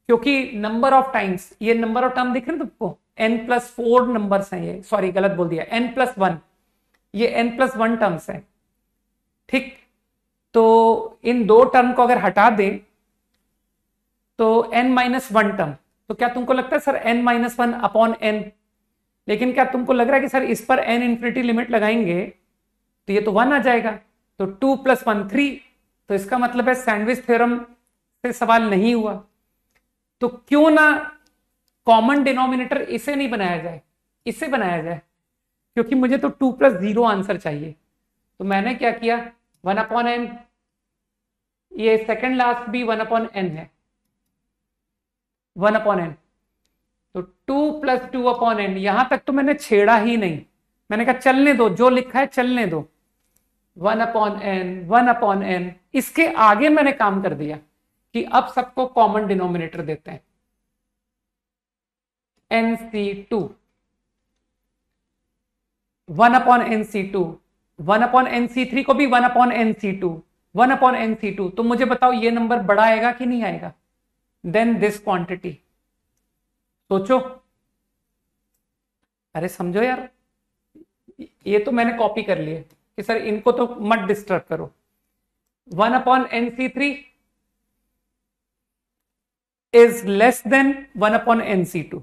क्योंकि नंबर ऑफ टाइम्स, ये नंबर ऑफ टर्म दिख रहे हैं तुमको, n+4 नंबर्स हैं ये, सॉरी गलत बोल दिया, n+1, ये n+1 टर्म्स है। ठीक, तो इन दो टर्म को अगर हटा दें तो n-1 टर्म, तो क्या तुमको लगता है सर n-1 अपॉन n, लेकिन क्या तुमको लग रहा है कि सर इस पर n इंफिनिटी लिमिट लगाएंगे तो ये तो 1 आ जाएगा, तो 2 + 1 3, तो इसका मतलब है सैंडविच थ्योरम से सवाल नहीं हुआ। तो क्यों ना कॉमन डिनोमिनेटर इसे नहीं बनाया जाए, इसे बनाया जाए, क्योंकि मुझे तो 2 + 0 आंसर चाहिए। तो मैंने क्या किया, 1/n, ये सेकंड लास्ट भी 1/n है, 1/n, तो 2 + 2/n, यहां तक तो मैंने छेड़ा ही नहीं, मैंने कहा चलने दो, जो लिखा है चलने दो, 1/n 1/n, इसके आगे मैंने काम कर दिया कि अब सबको कॉमन डिनोमिनेटर देते हैं, nc2, 1/nc2, 1/nc3 को भी 1/nc2, 1/nc2, तो मुझे बताओ ये नंबर बड़ा आएगा कि नहीं आएगा देन दिस क्वांटिटी? सोचो, अरे समझो यार, ये तो मैंने कॉपी कर लिए कि सर इनको तो मत डिस्टर्ब करो। 1/nc3 is less than 1/nc2,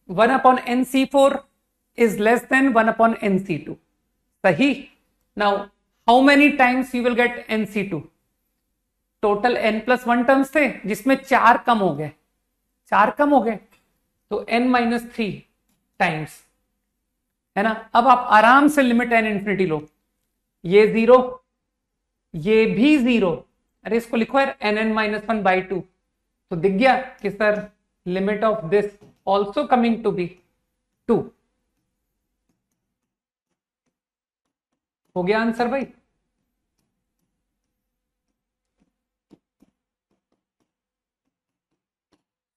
1/nc4 is less than 1/nc2, सही। now how many times you will get nc2? Total n+1 terms थे जिसमें 4 कम हो गए, 4 कम हो गए, तो n-3 टाइम्स, है ना। अब आप आराम से लिमिट n इंफिनिटी लो, ये 0, ये भी 0, अरे इसको लिखो यार nn-1/2, तो दिख गया कि sir limit of this also coming to be 2। हो गया आंसर भाई?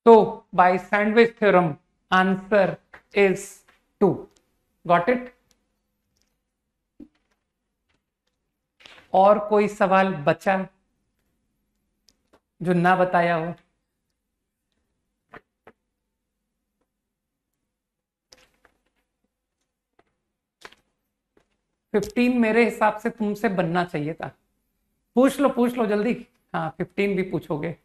तो by sandwich theorem answer is 2। Got it? और कोई सवाल बचा जो ना बताया हो? फिफ्टीन मेरे हिसाब से तुमसे बनना चाहिए था। पूछ लो जल्दी। हाँ 15 भी पूछोगे।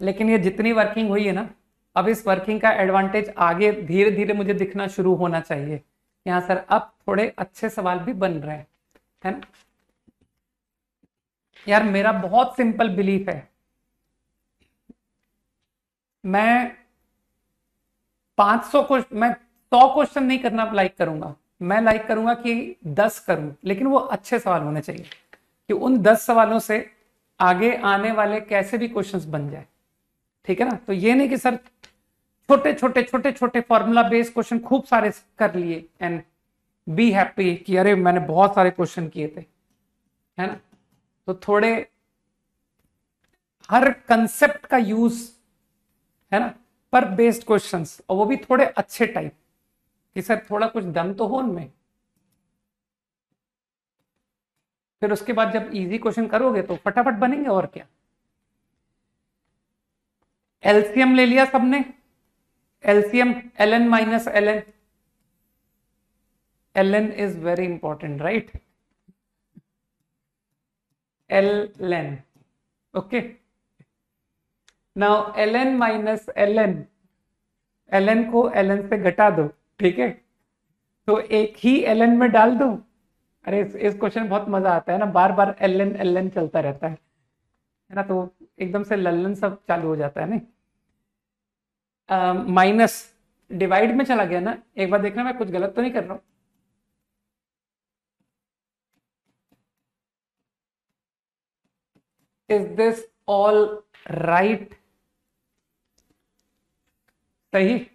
लेकिन ये जितनी वर्किंग हुई है ना, अब इस वर्किंग का एडवांटेज आगे धीरे धीरे मुझे दिखना शुरू होना चाहिए। यहाँ सर अब थोड़े अच्छे सवाल भी बन रहे हैं, है ना यार। मेरा बहुत सिंपल बिलीफ है, मैं 500 क्वेश्चन, मैं 100 क्वेश्चन नहीं करना लाइक करूंगा, मैं लाइक करूंगा कि 10 करूं, लेकिन वो अच्छे सवाल होने चाहिए कि उन 10 सवालों से आगे आने वाले कैसे भी क्वेश्चंस बन जाए, ठीक है ना। तो ये नहीं कि सर छोटे छोटे फॉर्मूला बेस्ड क्वेश्चन खूब सारे कर लिए एंड बी हैप्पी कि अरे मैंने बहुत सारे क्वेश्चन किए थे, है ना। तो थोड़े हर कंसेप्ट का यूज, है ना, पर बेस्ड क्वेश्चंस, और वो भी थोड़े अच्छे टाइप कि सर थोड़ा कुछ दम तो हो उनमें। फिर उसके बाद जब इजी क्वेश्चन करोगे तो फटाफट बनेंगे, और क्या। एलसीएम ले लिया सबने, LCM ln minus ln, ln is very important right, ln, okay. Now ln minus ln, ln को ln से घटा दो, ठीक है, तो एक ही ln में डाल दो। अरे इस क्वेश्चन बहुत मजा आता है ना, बार बार ln ln चलता रहता है ना, तो एकदम से ललन सब चालू हो जाता है ना। माइनस डिवाइड में चला गया ना, एक बार देखना मैं कुछ गलत तो नहीं कर रहा हूं। Is this all right? सही।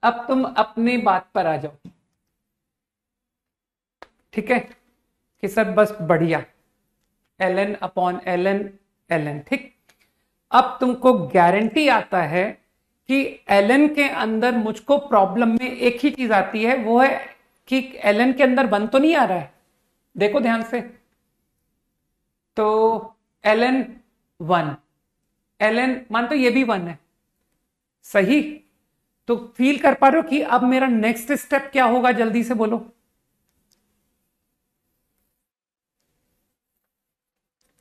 अब तुम अपनी बात पर आ जाओ, ठीक है, कि सर बस बढ़िया ln अपॉन ln ln, ठीक। अब तुमको गारंटी आता है कि ln के अंदर मुझको प्रॉब्लम में एक ही चीज आती है, वो है कि ln के अंदर 1 तो नहीं आ रहा है, देखो ध्यान से। तो ln 1, ln मान तो ये भी 1 है, सही। तो फील कर पा रहे हो कि अब मेरा नेक्स्ट स्टेप क्या होगा, जल्दी से बोलो।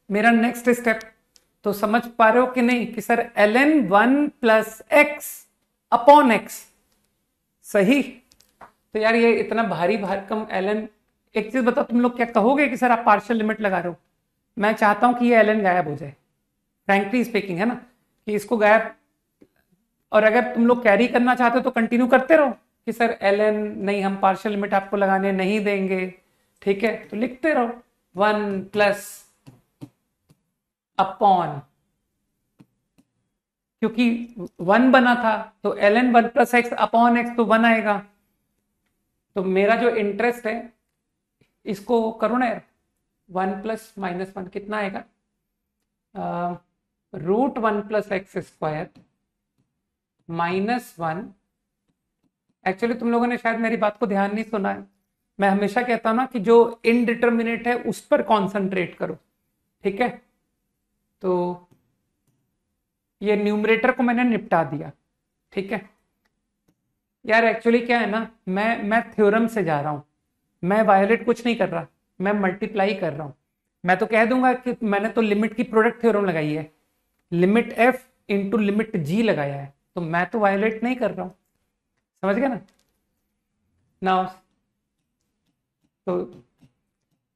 मेरा नेक्स्ट स्टेप तो समझ पा रहे हो कि नहीं, कि sir ln 1 plus x upon x, सही। तो यार ये इतना भारी भरकम ln, एक चीज बताओ, तुम लोग क्या कहोगे कि सर आप पार्शियल लिमिट लगा रहे हो? मैं चाहता हूं कि ये ln गायब हो जाए, फ्रैंकली स्पीकिंग, है ना, कि इसको गायब। और अगर तुम लोग कैरी करना चाहते हो तो कंटिन्यू करते रहो कि सर ln नहीं, हम पार्शियल लिमिट आपको लगाने नहीं देंगे, ठीक है। तो लिखते रहो 1 प्लस अपॉन, क्योंकि 1 बना था तो ln 1 plus x upon x तो 1 आएगा। तो मेरा जो इंटरेस्ट है इसको करो ना यार, 1 प्लस माइनस 1 कितना आएगा, √1 प्लस एक्स स्क्वायर -1। एक्चुअली तुम लोगों ने शायद मेरी बात को ध्यान नहीं सुना है। मैं हमेशा कहता हूं ना कि जो इनडिटर्मिनेट है उस पर कॉन्सेंट्रेट करो, ठीक है। तो ये न्यूमरेटर को मैंने निपटा दिया, ठीक है। यार एक्चुअली क्या है ना, मैं थ्योरम से जा रहा हूं, मैं वायोलेट कुछ नहीं कर रहा, मैं मल्टीप्लाई कर रहा हूं। मैं तो कह दूंगा कि मैंने तो लिमिट की प्रोडक्ट थ्योरम लगाई है, लिमिट एफ इंटू लिमिट जी लगाया है, तो मैं तो वायोलेट नहीं कर रहा हूं, समझ गया ना। नाउ तो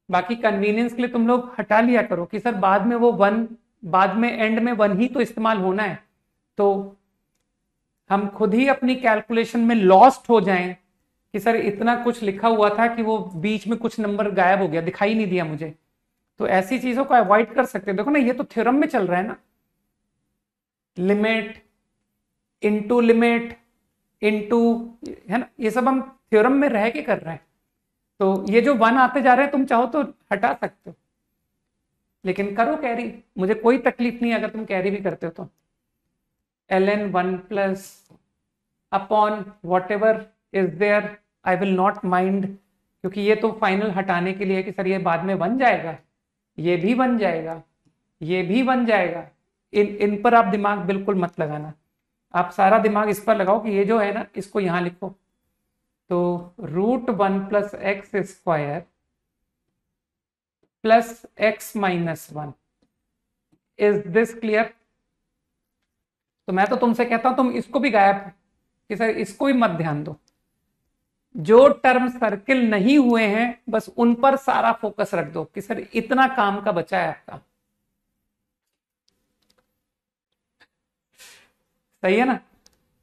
बाकी कन्वीनियंस के लिए तुम लोग हटा लिया करो कि सर बाद में वो 1, बाद में एंड में 1 ही तो इस्तेमाल होना है, तो हम खुद ही अपनी कैलकुलेशन में लॉस्ट हो जाएं कि सर इतना कुछ लिखा हुआ था कि वो बीच में कुछ नंबर गायब हो गया, दिखाई नहीं दिया मुझे। तो ऐसी चीजों को अवॉइड कर सकते हैं। देखो ना, ये तो थ्योरम में चल रहा है ना, लिमिट इनटू लिमिट इनटू, है ना, ये सब हम थ्योरम में रह के कर रहे हैं। तो ये जो 1 आते जा रहे हैं तुम चाहो तो हटा सकते हो, लेकिन करो कैरी, मुझे कोई तकलीफ नहीं अगर तुम कैरी भी करते हो तो। ln 1 plus upon whatever is there, I will not mind, क्योंकि ये तो फाइनल हटाने के लिए है कि सर ये बाद में बन जाएगा, ये भी बन जाएगा, ये भी बन जाएगा। इन पर आप दिमाग बिल्कुल मत लगाना, आप सारा दिमाग इस पर लगाओ कि ये जो है ना, इसको यहां लिखो। तो √1 plus x square plus x minus 1, is this clear? तो मैं तो तुमसे कहता हूं तुम इसको भी गायब, कि सर इसको भी मत ध्यान दो, जो टर्म सर्किल नहीं हुए हैं बस उन पर सारा फोकस रख दो कि सर इतना काम का बचा है आपका, सही है ना।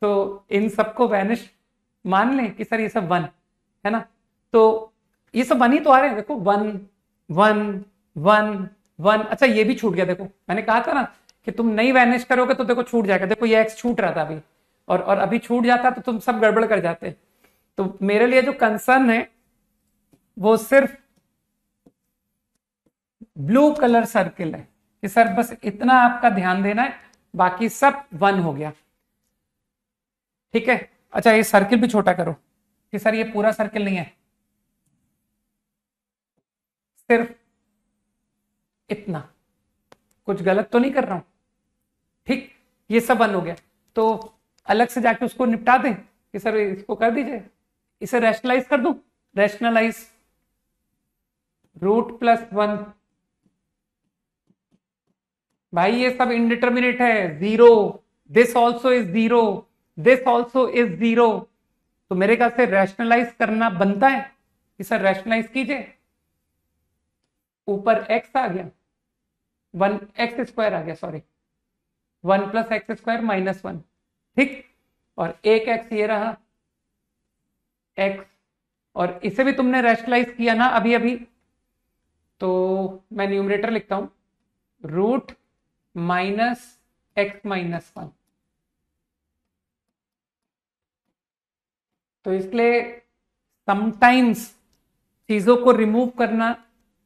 तो इन सबको वैनिश मान लें कि सर ये सब 1 है ना, तो ये सब 1 ही तो आ रहे हैं, देखो 1 1 1 1। अच्छा ये भी छूट गया, देखो मैंने कहा था ना कि तुम नहीं वैनिश करोगे तो देखो छूट जाएगा, देखो ये एक्स छूट रहा था अभी, और अभी छूट जाता तो तुम सब गड़बड़ कर जाते। तो मेरे लिए जो कंसर्न है वो सिर्फ ब्लू कलर सर्किल है, कि सर बस इतना आपका ध्यान देना है, बाकी सब 1 हो गया, ठीक है। अच्छा ये सर्किल भी छोटा करो कि सर ये पूरा सर्किल नहीं है, सिर्फ इतना, कुछ गलत तो नहीं कर रहा हूं, ठीक। ये सब 1 हो गया, तो अलग से जाके उसको निपटा दें कि सर इसको कर दीजिए, इसे रैशनलाइज कर दूं, रैशनलाइज √+1। भाई ये सब इंडिटर्मिनेट है, 0, this also is 0, this also is 0। तो मेरे ख्याल से रैशनलाइज करना बनता है कि सर रैशनलाइज कीजिए, ऊपर x आ गया, 1 एक्स स्क्वायर आ गया, सॉरी 1 प्लस एक्स स्क्वायर -1, ठीक। और एक x ये रहा x, और इसे भी तुमने रैशनलाइज किया ना अभी अभी, तो मैं न्यूमरेटर लिखता हूं रूट -x-1। तो इसलिए समटाइम्स चीजों को रिमूव करना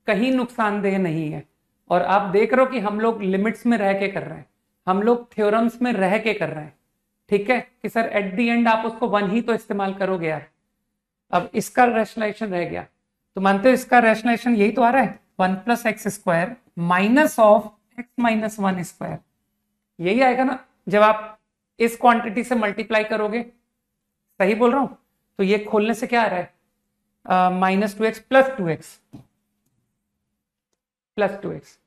कहीं नुकसानदेह नहीं है, और आप देख रहे हो कि हम लोग लिमिट्स में रह के कर रहे हैं। हम लोग थ्योरम्स में रह के कर रहे हैं, ठीक है, कि सर एट द एंड आप उसको 1 ही तो इस्तेमाल करोगे यार। अब इसका रैशनलाइजेशन रह गया, तो मानते हो इसका रैशनलाइजेशन यही तो आ रहा है, 1 + x² minus of x minus 1 square, यही आएगा ना जब आप इस क्वांटिटी से मल्टीप्लाई करोगे। सही बोल रहा हूं? तो ये खोलने से क्या आ रहा है, -2x + 2x + 2x।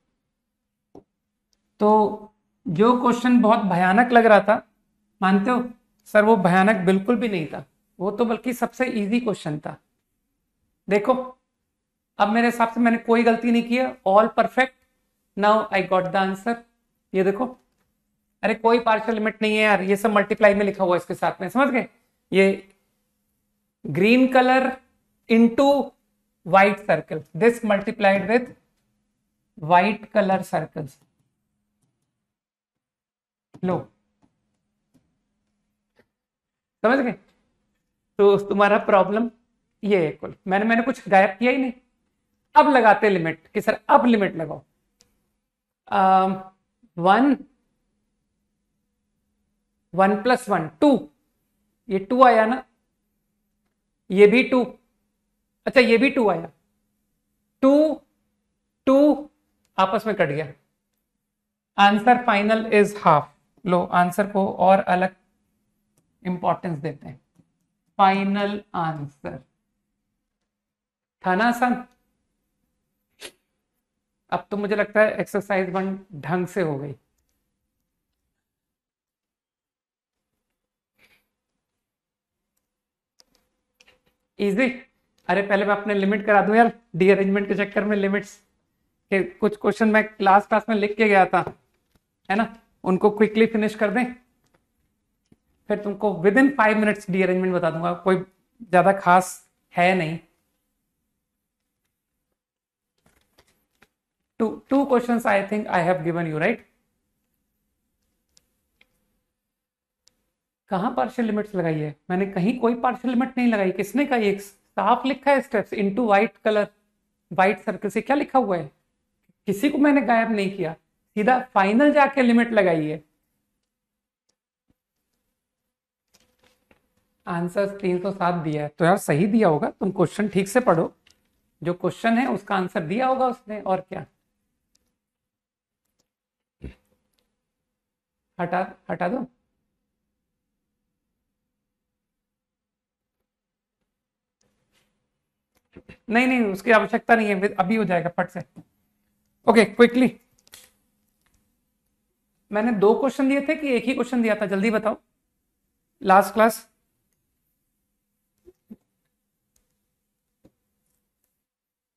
तो जो क्वेश्चन बहुत भयानक लग रहा था, मानते हो सर वो भयानक बिल्कुल भी नहीं था, वो तो बल्कि सबसे इजी क्वेश्चन था। देखो अब मेरे हिसाब से मैंने कोई गलती नहीं की है, all perfect. Now I got the answer. ये देखो, अरे कोई पार्शियल लिमिट नहीं है यार, ये सब मल्टीप्लाई में लिखा हुआ है इसके साथ में, समझ गए? ये green colour into white circle, this multiplied with white colour circles. लो, समझ गए? तो तुम्हारा प्रॉब्लम ये है कुल, मैंने कुछ गायब किया ही नहीं। अब लगाते लिमिट कि सर अब लिमिट लगाओ। 1 1 + 1 2, ये 2 आया ना, ये भी 2, अच्छा ये भी 2 आया, 2 2 आपस में कट गया, answer final is half. Low answer को और अलग इंपॉर्टेंस देते हैं, फाइनल आंसर। था ना आसान? अब तो मुझे लगता है एक्सरसाइज 1 ढंग से हो गई। इजी। अरे पहले मैं अपने लिमिट करा दूं यार, डी अरेंजमेंट के चक्कर में लिमिट्स के कुछ क्वेश्चन मैं क्लास में लिख के गया था, है ना, उनको क्विकली फिनिश कर दें, फिर तुमको with in 5 minutes D arrangement बता दूंगा, कोई ज्यादा खास है नहीं। Two questions I think I have given you, right? कहां पार्शियल लिमिट्स लगाई है मैंने? कहीं कोई पार्शियल लिमिट नहीं लगाई। किसने कहा? एक साफ लिखा है steps into white colour, white circle से क्या लिखा हुआ है? किसी को मैंने गायब नहीं किया, सीधा फाइनल जाके लिमिट लगाई है। आंसर 307 दिया है, तो यार सही दिया होगा, तुम क्वेश्चन ठीक से पढ़ो, जो क्वेश्चन है उसका आंसर दिया होगा उसने, और क्या। हटा हटा दो। नहीं नहीं, उसकी आवश्यकता नहीं है, अभी हो जाएगा फट से। ओके क्विकली, मैंने 2 क्वेश्चन दिए थे कि एक ही क्वेश्चन दिया था, जल्दी बताओ। लास्ट क्लास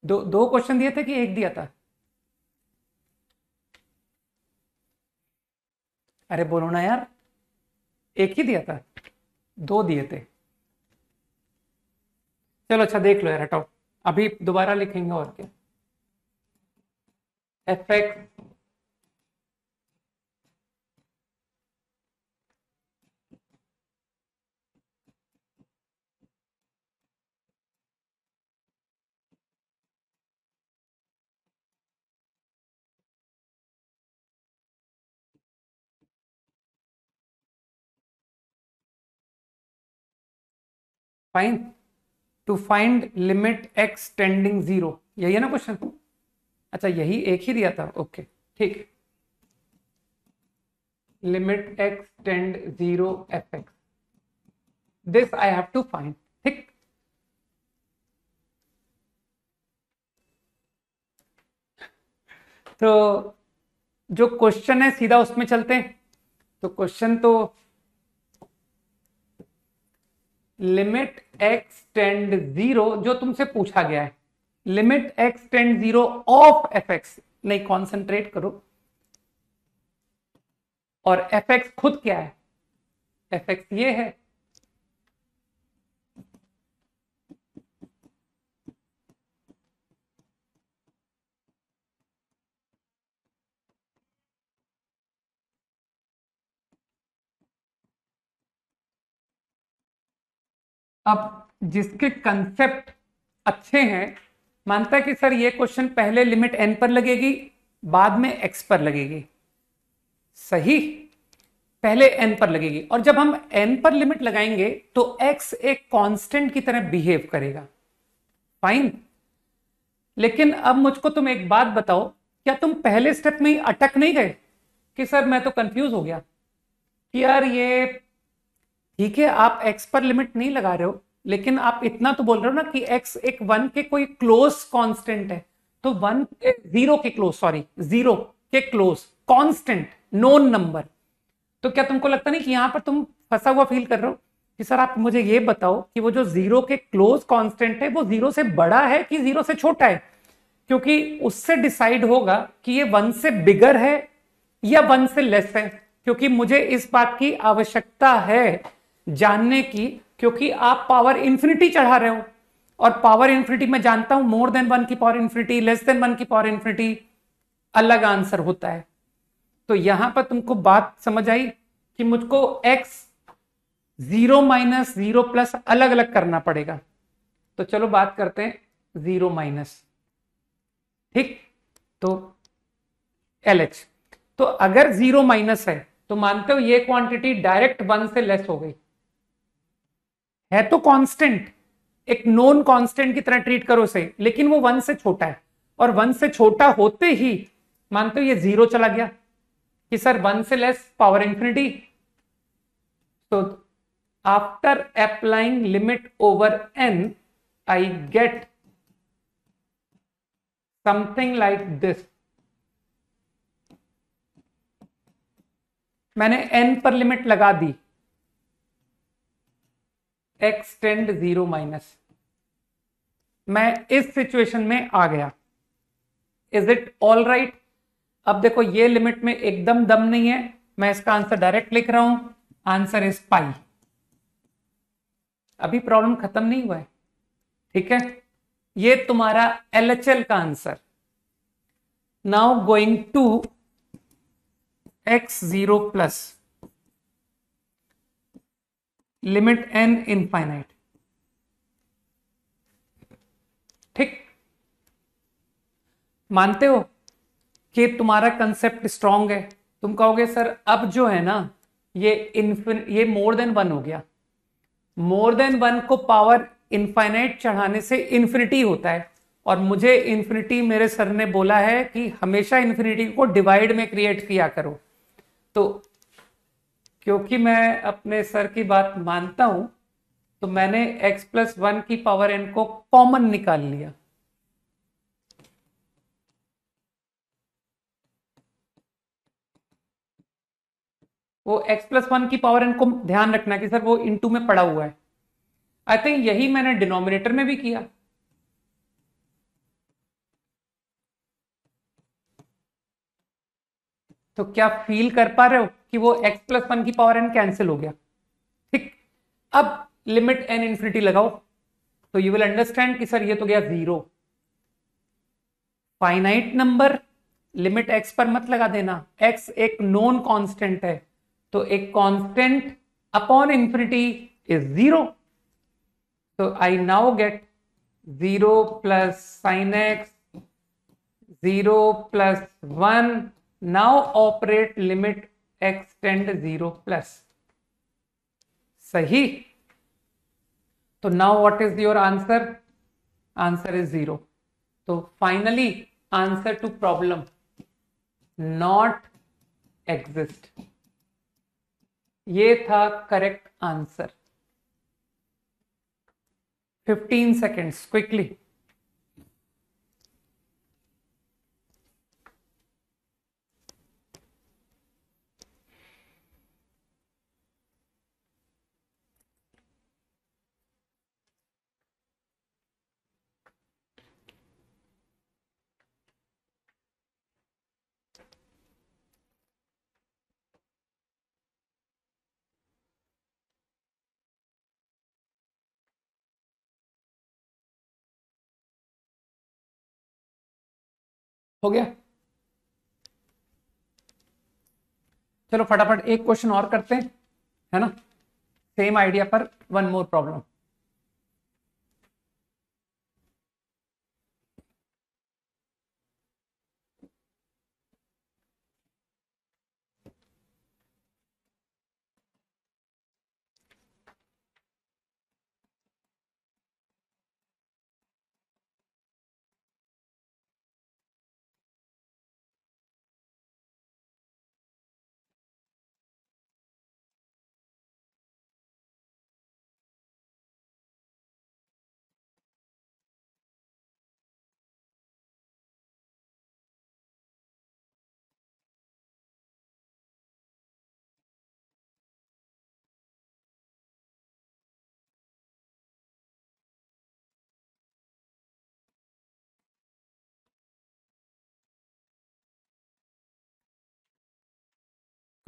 2 क्वेश्चन दिए थे कि एक दिया था? अरे बोलो ना यार, एक ही दिया था? 2 दिए थे? चलो अच्छा देख लो यार, हटाओ, अभी दोबारा लिखेंगे और क्या। fx fine to find limit x tending 0, यही है ना क्वेश्चन? अच्छा यही एक ही दिया था, ओके ठीक। Limit x tend 0 fx, this I have to find, ठीक। तो जो क्वेश्चन है सीधा उसमें चलते हैं। तो क्वेश्चन तो लिमिट x टेंड 0 जो तुमसे पूछा गया है, limit x tend 0 of fx, नहीं कॉन्सेंट्रेट करो, और fx खुद क्या है? fx ये है, अब जिसके कंसेप्ट अच्छे हैं मानता है कि सर ये क्वेश्चन पहले लिमिट n पर लगेगी बाद में x पर लगेगी, सही, पहले एन पर लगेगी, और जब हम एन पर लिमिट लगाएंगे तो एक्स एक कांस्टेंट की तरह बिहेव करेगा। फाइन। लेकिन अब मुझको तुम एक बात बताओ, क्या तुम पहले स्टेप में ही अटक नहीं गए कि सर मैं तो कंफ्यूज हो गया कि यार ये ठीक है, आप एक्स पर लिमिट नहीं लगा रहे हो, लेकिन आप इतना तो बोल रहे हो ना कि एक्स एक वन के कोई क्लोज कांस्टेंट है, तो वन जीरो के क्लोज, सॉरी जीरो के क्लोज कांस्टेंट नोन नंबर। तो क्या तुमको लगता नहीं कि यहां पर तुम फंसा हुआ फील कर रहे हो कि सर आप मुझे ये बताओ कि वो जो जीरो के क्लोज कांस्टेंट है वो जीरो से बड़ा है कि जीरो से छोटा है, क्योंकि उससे डिसाइड होगा कि ये वन से बिगर है या वन से लेस है, क्योंकि मुझे इस बात की आवश्यकता है जानने की, क्योंकि आप पावर इंफिनिटी चढ़ा रहे हो, और पावर इंफिनिटी मैं जानता हूं मोर देन वन की power infinity, less than one की पावर इंफिनिटी अलग आंसर होता है। तो यहां पर तुमको बात समझ आई कि मुझको x zero minus zero plus अलग अलग करना पड़ेगा। तो चलो बात करते हैं जीरो माइनस। ठीक, तो एल एच, तो अगर जीरो माइनस है तो मानते हो ये क्वांटिटी डायरेक्ट वन से लेस हो गई, है तो कांस्टेंट, एक नॉन कांस्टेंट की तरह ट्रीट करो उसे, लेकिन वो वन से छोटा है, और वन से छोटा होते ही मानते हो ये जीरो चला गया कि सर वन से लेस पावर इंफिनिटी। तो after applying limit over n I get something like this. मैंने एन पर लिमिट लगा दी, एक्सटेंड जीरो माइनस, मैं इस सिचुएशन में आ गया। Is it all right? अब देखो ये लिमिट में एकदम दम नहीं है, मैं इसका आंसर डायरेक्ट लिख रहा हूं, आंसर इज पाई। अभी प्रॉब्लम खत्म नहीं हुआ है, ठीक है? ये तुम्हारा एलएचएल का answer. Now going to x zero plus limit n infinite. ठीक, मानते हो कि तुम्हारा कंसेप्ट स्ट्रांग है? तुम कहोगे सर अब जो है ना ये मोर देन वन हो गया, मोर देन वन को पावर इनफाइनाइट चढ़ाने से इंफिनिटी होता है, और मुझे इंफिनिटी मेरे सर ने बोला है कि हमेशा इंफिनिटी को डिवाइड में क्रिएट किया करो। तो क्योंकि मैं अपने सर की बात मानता हूं, तो मैंने x प्लस वन की पावर n को कॉमन निकाल लिया। वो x प्लस वन की पावर n को ध्यान रखना कि सर वो इनटू में पड़ा हुआ है। आई थिंक यही मैंने डिनोमिनेटर में भी किया। तो क्या फील कर पा रहे हो कि वो x प्लस वन की पावर n कैंसिल हो गया? ठीक, अब लिमिट n इंफिनिटी लगाओ तो यू विल अंडरस्टैंड कि सर ये तो गया zero. Finite number limit x पर मत लगा देना, x एक नॉन कांस्टेंट है, तो एक constant upon infinity is zero. तो I now get zero plus sine x, zero plus one, now operate limit x tend zero plus. सही। तो now what is your answer? Answer is zero. तो finally answer to problem not exist, ये था correct answer. 15 seconds quickly. हो गया? चलो फटाफट एक क्वेश्चन और करते हैं, है ना? सेम आइडिया पर वन मोर प्रॉब्लम।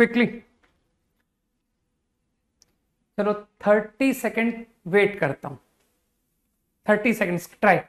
क्विकली, चलो 30 सेकेंड वेट करता हूं, 30 सेकेंड्स ट्राई।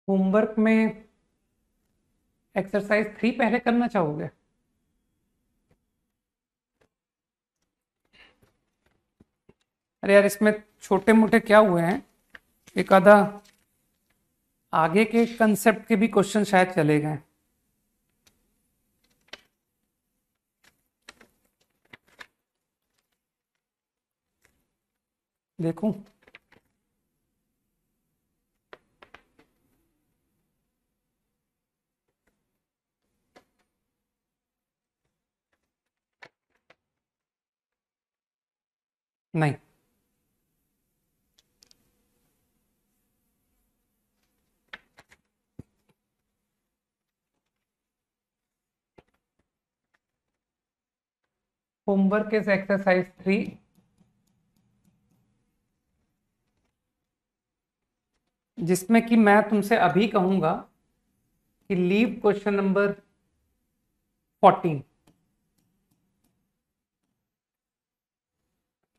होमवर्क में एक्सरसाइज 3 पहले करना चाहोगे? अरे यार, इसमें छोटे मोटे क्या हुए हैं, एक आधा आगे के कंसेप्ट के भी क्वेश्चन शायद चले गए। देखूं? नहीं, होमवर्क इज एक्सरसाइज 3, जिसमें कि मैं तुमसे अभी कहूंगा कि लीव क्वेश्चन नंबर 14।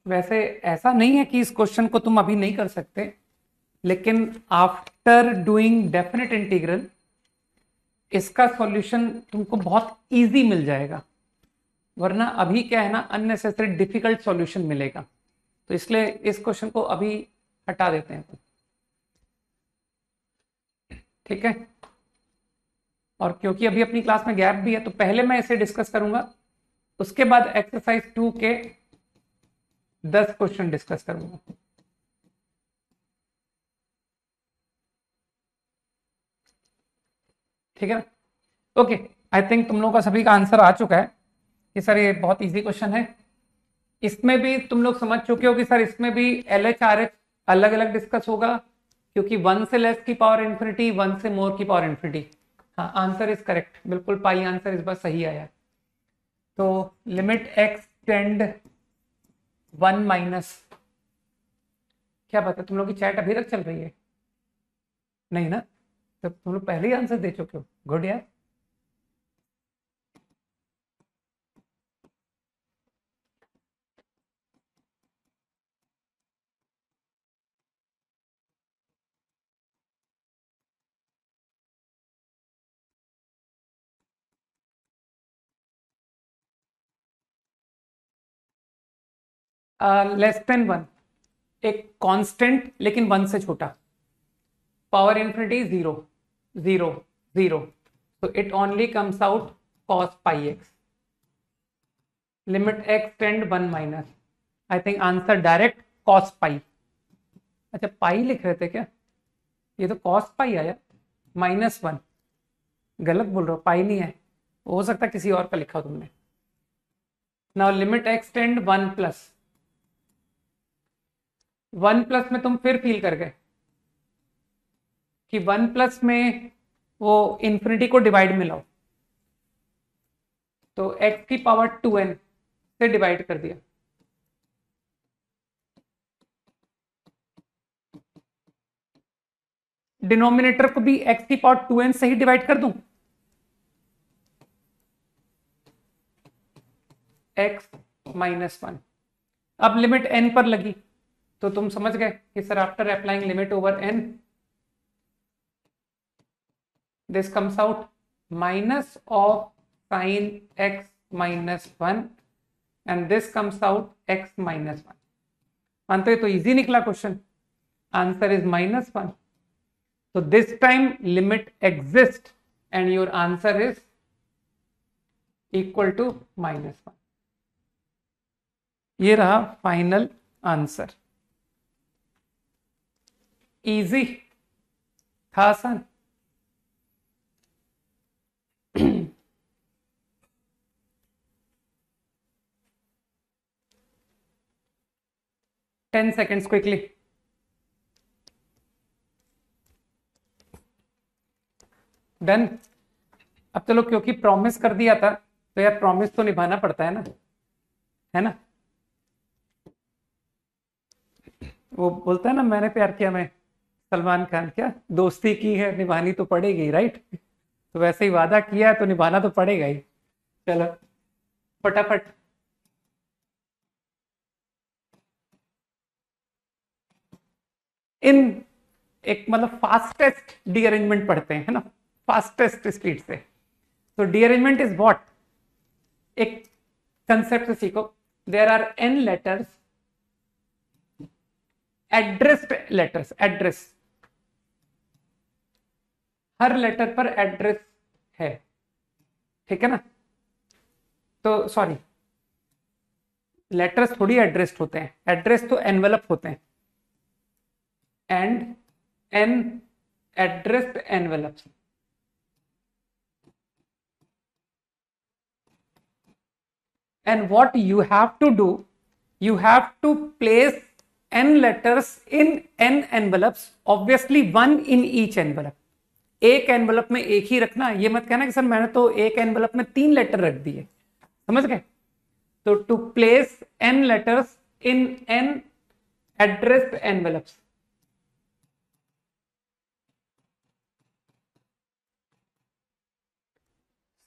वैसे ऐसा नहीं है कि इस क्वेश्चन को तुम अभी नहीं कर सकते, लेकिन आफ्टर डूइंग डेफिनेट इंटीग्रल इसका सॉल्यूशन तुमको बहुत इजी मिल जाएगा, वरना अभी क्या है ना, अननेसेसरी डिफिकल्ट सॉल्यूशन मिलेगा। तो इसलिए इस क्वेश्चन को अभी हटा देते हैं, ठीक है? और क्योंकि अभी अपनी क्लास में गैप भी है, तो पहले मैं इसे डिस्कस करूंगा, उसके बाद एक्सरसाइज 2 के 10 क्वेश्चन डिस्कस करूंगा। ठीक है ना? ओके, आई थिंक तुम लोगों का सभी का आंसर आ चुका है कि सर ये बहुत इजी क्वेश्चन है। इसमें भी तुम लोग समझ चुके हो कि सर इसमें भी एल एच आर एच अलग अलग डिस्कस होगा, क्योंकि 1 से लेस की पावर इन्फिनिटी, 1 से मोर की पावर इन्फिनिटी। हाँ, आंसर इज करेक्ट, बिल्कुल पाई आंसर इस बार सही आया। तो लिमिट एक्स टेंड 1 माइनस, क्या पता तुम लोग की चैट अभी तक चल रही है? नहीं ना? तो तुम लोग पहले ही आंसर दे चुके हो, गुड यार। लेस देन 1, एक कांस्टेंट लेकिन 1 से छोटा, power infinity 0 0 0, so it only comes out cos pi x, limit x tend 1 minus, I think answer direct cos pi। अच्छा, पाई लिख रहे थे क्या? ये तो cos pi आया, -1। गलत बोल रहे हो, पाई नहीं है, हो सकता है किसी और का लिखा हो तुमने। Now limit x tend 1 plus, 1 plus में तुम फिर फील कर गए कि 1 प्लस में वो इंफिनिटी को डिवाइड में लाओ, तो x की पावर 2n से डिवाइड कर दिया। डिनोमिनेटर को भी x की पावर 2n से ही डिवाइड कर दूं, x -1। अब लिमिट n पर लगी, तो तुम समझ गए कि sir after applying limit over n, this comes out minus of sin x -1 and this comes out x minus 1। मानते हो तो इजी निकला question, answer is -1। So this time limit exists and your answer is equal to -1। ये रहा final answer. Easy था, आसान। Ten seconds quickly. Done. अब चलो, क्योंकि प्रॉमिस कर दिया था तो यार प्रॉमिस तो निभाना पड़ता है ना, है ना। वो बोलता है ना, मैंने प्यार किया मैं, सलमान खान, क्या दोस्ती की है निभानी तो पड़ेगी, राइट। तो वैसे ही वादा किया है तो निभाना तो पड़ेगा ही। चलो फटाफट। इन एक मतलब फास्टेस्ट डीअरेंजमेंट पढ़ते हैं, है ना, फास्टेस्ट स्पीड से। तो डीअरेंजमेंट इज व्हाट, एक कंसेप्ट से सीखो। There are n letters, addressed letters, address, हर लेटर पर एड्रेस है, ठीक है ना। तो सॉरी, लेटर्स थोड़ी एड्रेस्ड होते हैं, एड्रेस तो एनवेलप होते हैं, and n addressed envelopes. And what you have to do, you have to place n letters in n envelopes, obviously one in each envelope। एक एनवेलप में एक ही रखना, ये मत कहना कि सर मैंने तो एक एनवेलप में 3 लेटर रख दिए, समझ गए। तो to place n letters in n addressed envelopes,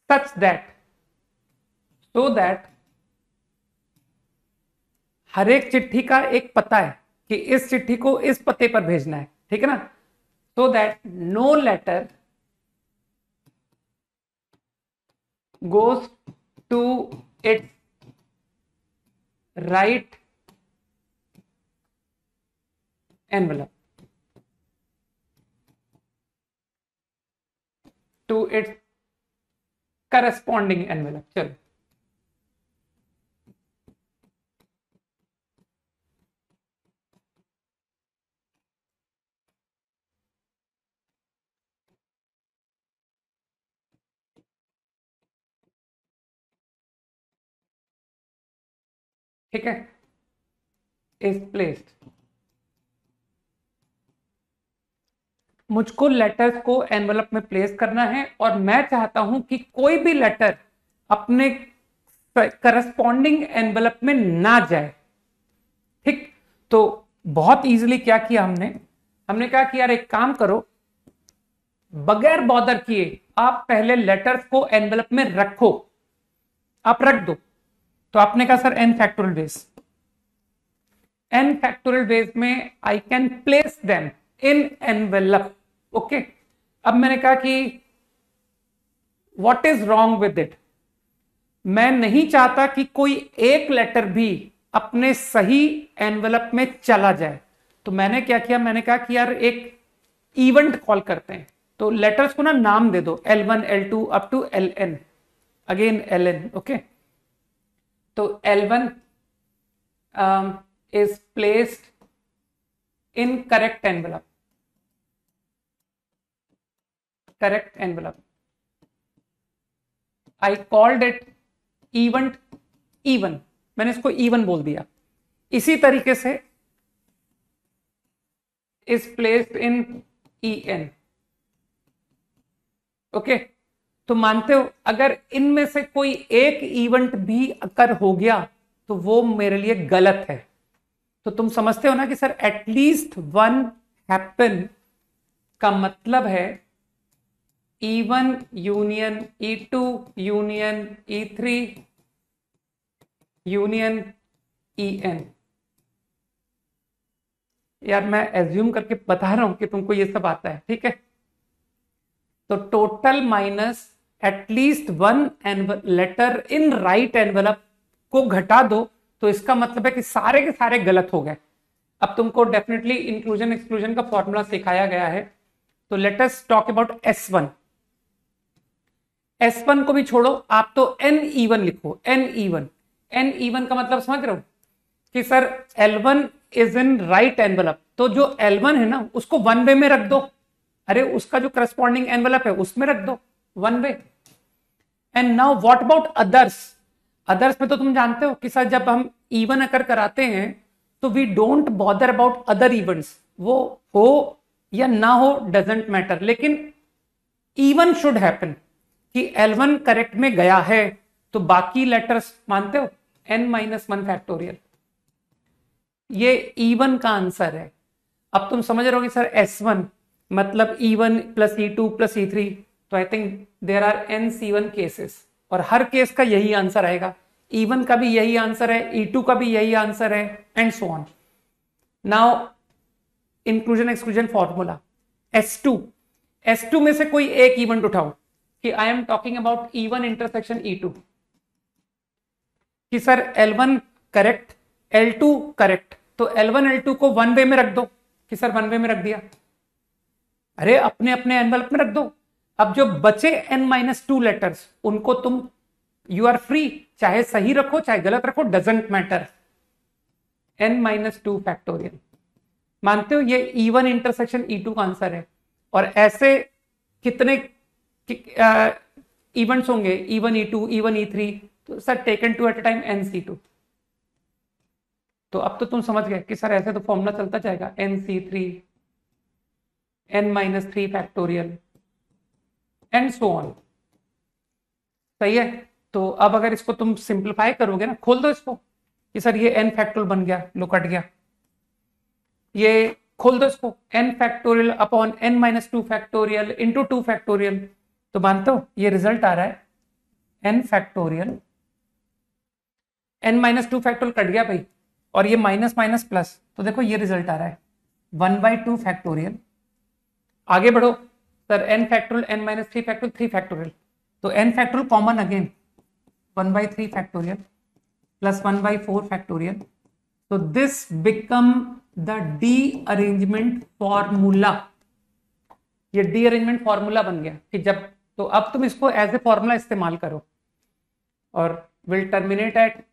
such that, so that हर एक चिट्ठी का एक पता है कि इस चिट्ठी को इस पते पर भेजना है, ठीक है ना। So that no letter goes to its right envelope, to its corresponding envelope. चलो ठीक है, इज प्लेस्ड। मुझको लेटर्स को एनवेलप में प्लेस करना है और मैं चाहता हूं कि कोई भी लेटर अपने करस्पॉन्डिंग एनवेलप में ना जाए, ठीक। तो बहुत इजीली क्या किया हमने कहा कि यार एक काम करो, बगैर बॉदर किए आप पहले लेटर्स को एनवेलप में रखो, आप रख दो। तो आपने कहा sir n factorial base, n factorial base में I can place them in envelope, okay. अब मैंने कहा कि what is wrong with it, मैं नहीं चाहता कि कोई एक लेटर भी अपने सही एनवेलप में चला जाए। तो मैंने क्या किया, मैंने कहा कि यार एक इवेंट कॉल करते हैं, तो लेटर्स को ना नाम दे दो, L1 L2 up to Ln, again Ln, okay. तो L1 is placed in correct envelope, correct envelope। I called it event even, मैंने इसको even बोल दिया। इसी तरीके से is placed in En, okay. तो मानते हो अगर इनमें से कोई एक इवेंट भी अकर हो गया तो वो मेरे लिए गलत है। तो तुम समझते हो ना कि सर एटलीस्ट वन हैपन का मतलब है E1 union E2 union E3 union En। यार मैं एज्यूम करके बता रहा हूं कि तुमको ये सब आता है, ठीक है। तो total minus at least one letter in right envelope को घटा दो तो इसका मतलब है कि सारे के सारे गलत हो गए। अब तुमको डेफिनेटली इंक्लूजन एक्सक्लूजन का फॉर्मूला सिखाया गया है, तो let us talk about S1। S1 को भी छोड़ो, आप तो n even लिखो, n even का मतलब समझ रहे हो कि sir L1 is in right envelope, तो जो L1 है ना उसको वन वे में रख दो, अरे उसका जो करस्पॉन्डिंग एनवलप है उसमें रख दो one way. And now what about others? Others में तो तुम जानते हो कि सर जब हम इवन अकर कराते हैं तो we don't bother about other events, वो हो या ना हो डजेंट मैटर, लेकिन इवन शुड हैपन कि L1 करेक्ट में गया है तो बाकी लेटर्स मानते हो n-1 फैक्टोरियल, ये इवन का आंसर है। अब तुम समझ रहे हो कि सर S1 मतलब E1 plus E2 plus E3, तो I think there are n C1 cases और हर केस का यही आंसर आएगा। E1 का भी यही आंसर है, E2 का भी यही आंसर है, and so on. Now inclusion exclusion formula S2 में से कोई एक इवेंट उठाओ कि I am talking about E1 intersection E2, कि sir L1 correct L2 correct, तो L1 L2 को वन वे में रख दो कि सर वन वे में रख दिया, अरे अपने अपने एनवलप में रख दो। अब जो बचे n-2 लेटर्स उनको तुम यू आर फ्री, चाहे सही रखो चाहे गलत रखो, डजेंट मैटर, n-2 फैक्टोरियल। मानते हो ये E1 इंटरसेक्शन E2 का आंसर है। और ऐसे कितने इवेंट्स होंगे, E1 E2 E1 E3, तो sir taken two at a time NC2। तो अब तो तुम समझ गए कि सर ऐसे तो फॉर्मूला चलता जाएगा, NC3 n-3 factorial and so on. सही है। तो अब अगर इसको तुम सिंप्लीफाई करोगे ना, खोल दो इसको कि सर ये n फैक्टोरियल बन गया, लो कट गया, ये खोल दो इसको n factorial upon n-2 factorial into 2 factorial, तो मानते हो ये रिजल्ट आ रहा है n factorial, n-2 factorial cut गया भाई, और ये माइनस माइनस प्लस, तो देखो ये रिजल्ट आ रहा है 1/2 फैक्टोरियल। आगे बढ़ो sir n factorial n-3 factorial 3 factorial, तो n factorial common again 1/3 factorial plus 1/4 factorial, तो this become the derangement formula. ये डी अरेंजमेंट फॉर्मूला बन गया कि जब, तो अब तुम इसको एज ए फॉर्मूला इस्तेमाल करो और will terminate at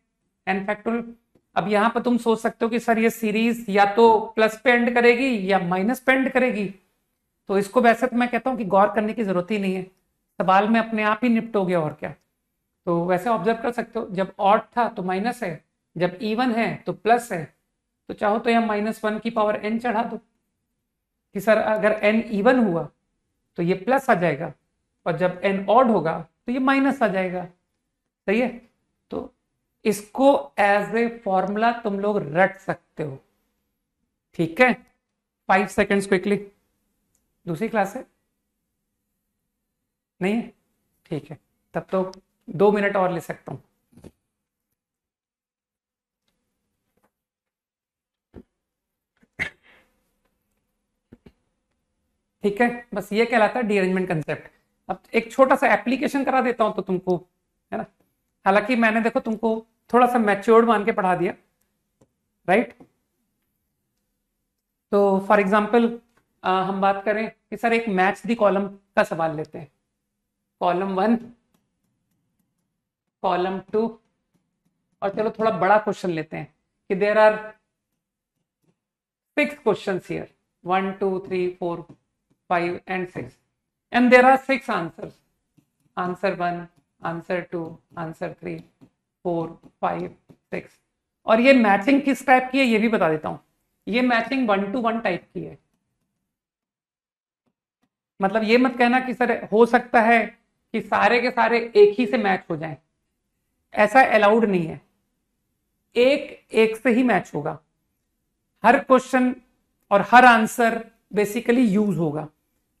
n factorial. अब यहां पर तुम सोच सकते हो कि सर ये सीरीज या तो प्लस पे एंड करेगी या माइनस पे एंड करेगी, तो इसको वैसे तो मैं कहता हूं कि गौर करने की जरूरत ही नहीं है, सवाल में अपने आप ही निपटोगे और क्या। तो वैसे ऑब्जर्व कर सकते हो, जब ऑड था तो माइनस है, जब इवन है तो प्लस है, तो चाहो तो यहां -1 की पावर n चढ़ा दो कि सर अगर n इवन हुआ तो ये प्लस आ जाएगा, और जब n ऑड होगा तो ये माइनस आ जाएगा। सही है। तो इसको एज ए फॉर्मूला तुम लोग रट सकते हो, ठीक है। 5 सेकेंड्स क्विकली। दूसरी क्लास है नहीं है, ठीक है, तब तो 2 मिनट और ले सकता हूं। ठीक है, बस ये कहलाता है रीअरेंजमेंट कंसेप्ट। अब एक छोटा सा एप्लीकेशन करा देता हूं तो तुमको, है ना, हालांकि मैंने देखो तुमको थोड़ा सा मैच्योर्ड मान के पढ़ा दिया, राइट। तो फॉर एग्जांपल हम बात करें कि सर एक मैच दी कॉलम का सवाल लेते हैं, कॉलम 1 कॉलम 2, और चलो थोड़ा बड़ा क्वेश्चन लेते हैं कि there are 6 questions here, 1 2 3 4 5 and 6, and there are 6 answers, answer 1 answer 2 answer 3 4 5 6, और ये मैचिंग किस टाइप की है ये भी बता देता हूं, ये मैचिंग 1-to-1 टाइप की है। मतलब ये मत कहना कि सर हो सकता है कि सारे के सारे एक ही से मैच हो जाएं, ऐसा अलाउड नहीं है, एक से ही मैच होगा, हर क्वेश्चन और हर आंसर बेसिकली यूज होगा।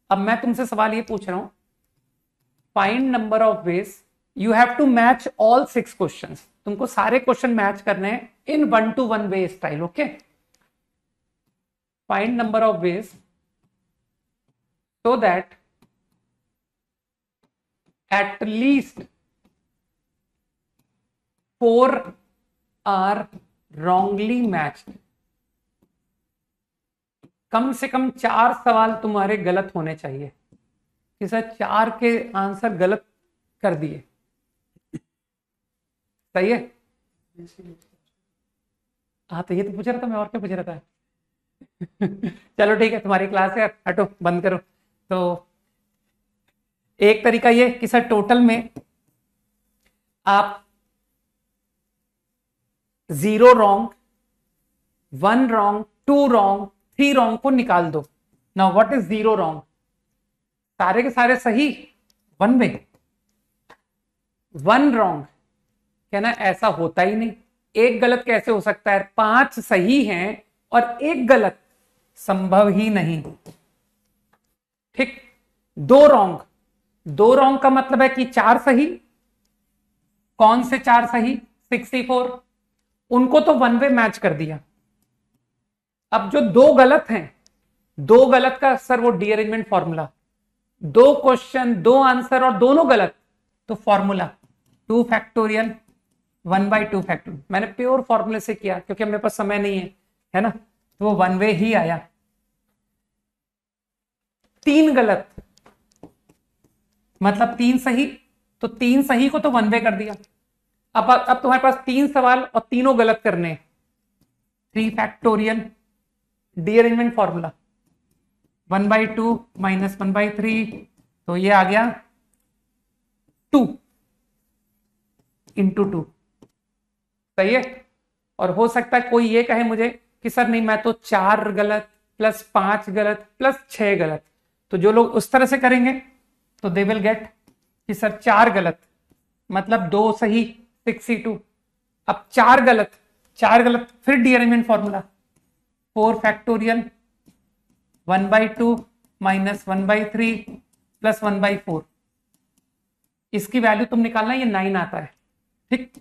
अब मैं तुमसे सवाल ये पूछ रहा हूं, find number of ways you have to match all 6 questions, तुमको सारे क्वेश्चन मैच करने हैं in 1-to-1 way style, okay. Find number of ways so that at least 4 are wrongly matched. कम से कम 4 सवाल तुम्हारे गलत होने चाहिए कि सर 4 के आंसर गलत कर दिए। सही है? हाँ तो ये तो पूछ रहा था मैं, और क्या पूछ रहा था? चलो ठीक है, तुम्हारी क्लास है, हटो बंद करो। तो एक तरीका ये कि सर टोटल में आप 0 रॉन्ग, 1 रॉन्ग, 2 रॉन्ग, 3 रॉन्ग को निकाल दो। Now what is 0 wrong? सारे के सारे सही, 1 वे। 1 रॉन्ग कहना ऐसा होता ही नहीं, एक गलत कैसे हो सकता है? 5 सही हैं और एक गलत, संभव ही नहीं। ठीक। 2 रॉन्ग, 2 रॉन्ग का मतलब है कि 4 सही। कौन से 4 सही? 64, उनको तो 1 वे मैच कर दिया। अब जो 2 गलत हैं, 2 गलत का सर वो रीअरेंजमेंट फॉर्मूला, 2 क्वेश्चन 2 आंसर और दोनों गलत, तो फॉर्मूला 2 फैक्टोरियल 1/2 फैक्टोरियल। मैंने प्योर फॉर्मूले से किया क्योंकि मेरे पास समय नहीं है ना, तो वो 1 वे ही आया। 3 गलत मतलब 3 सही, तो 3 सही को तो 1 वे कर दिया। अब तुम्हारे पास 3 सवाल और तीनों गलत करने, 3 फैक्टोरियल रीअरेंजमेंट फॉर्मूला 1/2 माइनस 1/3, तो ये आ गया 2 इंटू 2। सही है? और हो सकता है कोई ये कहे मुझे कि सर नहीं, मैं तो 4 गलत प्लस 5 गलत प्लस 6 गलत। तो जो लोग उस तरह से करेंगे तो दे विल गेट कि सर 4 गलत मतलब 2 सही 62। अब 4 गलत, 4 गलत फिर rearrangement formula 4 factorial 1/2 minus 1/3 plus 1/4। इसकी वैल्यू तुम निकालना, ये 9 आता है। ठीक।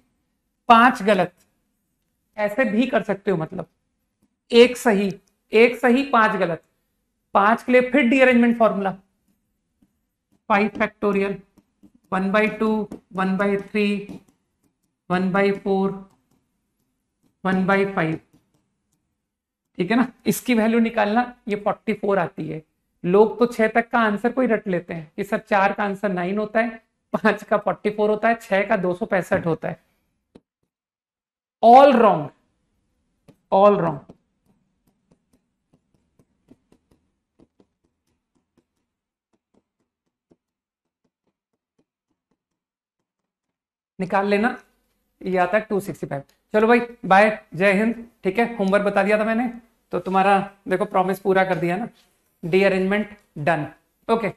5 गलत ऐसे भी कर सकते हो, मतलब एक सही 5 गलत, 5 के लिए फिर रीअरेंजमेंट फॉर्मूला 5 फैक्टोरियल 1/2 1/3 1/4 1/5। ठीक है ना? इसकी वैल्यू निकालना, ये 44 आती है। लोग तो 6 तक का आंसर को ही रट लेते हैं कि सर 4 का आंसर 9 होता है, 5 का 44 होता है, 6 का 265 होता है। All wrong, all wrong. निकाल लेना, ये आता है 265। चलो भाई बाय, जय हिंद। ठीक है, होमवर्क बता दिया था मैंने, तो तुम्हारा देखो प्रॉमिस पूरा कर दिया ना, रीअरेंजमेंट डन। ओके।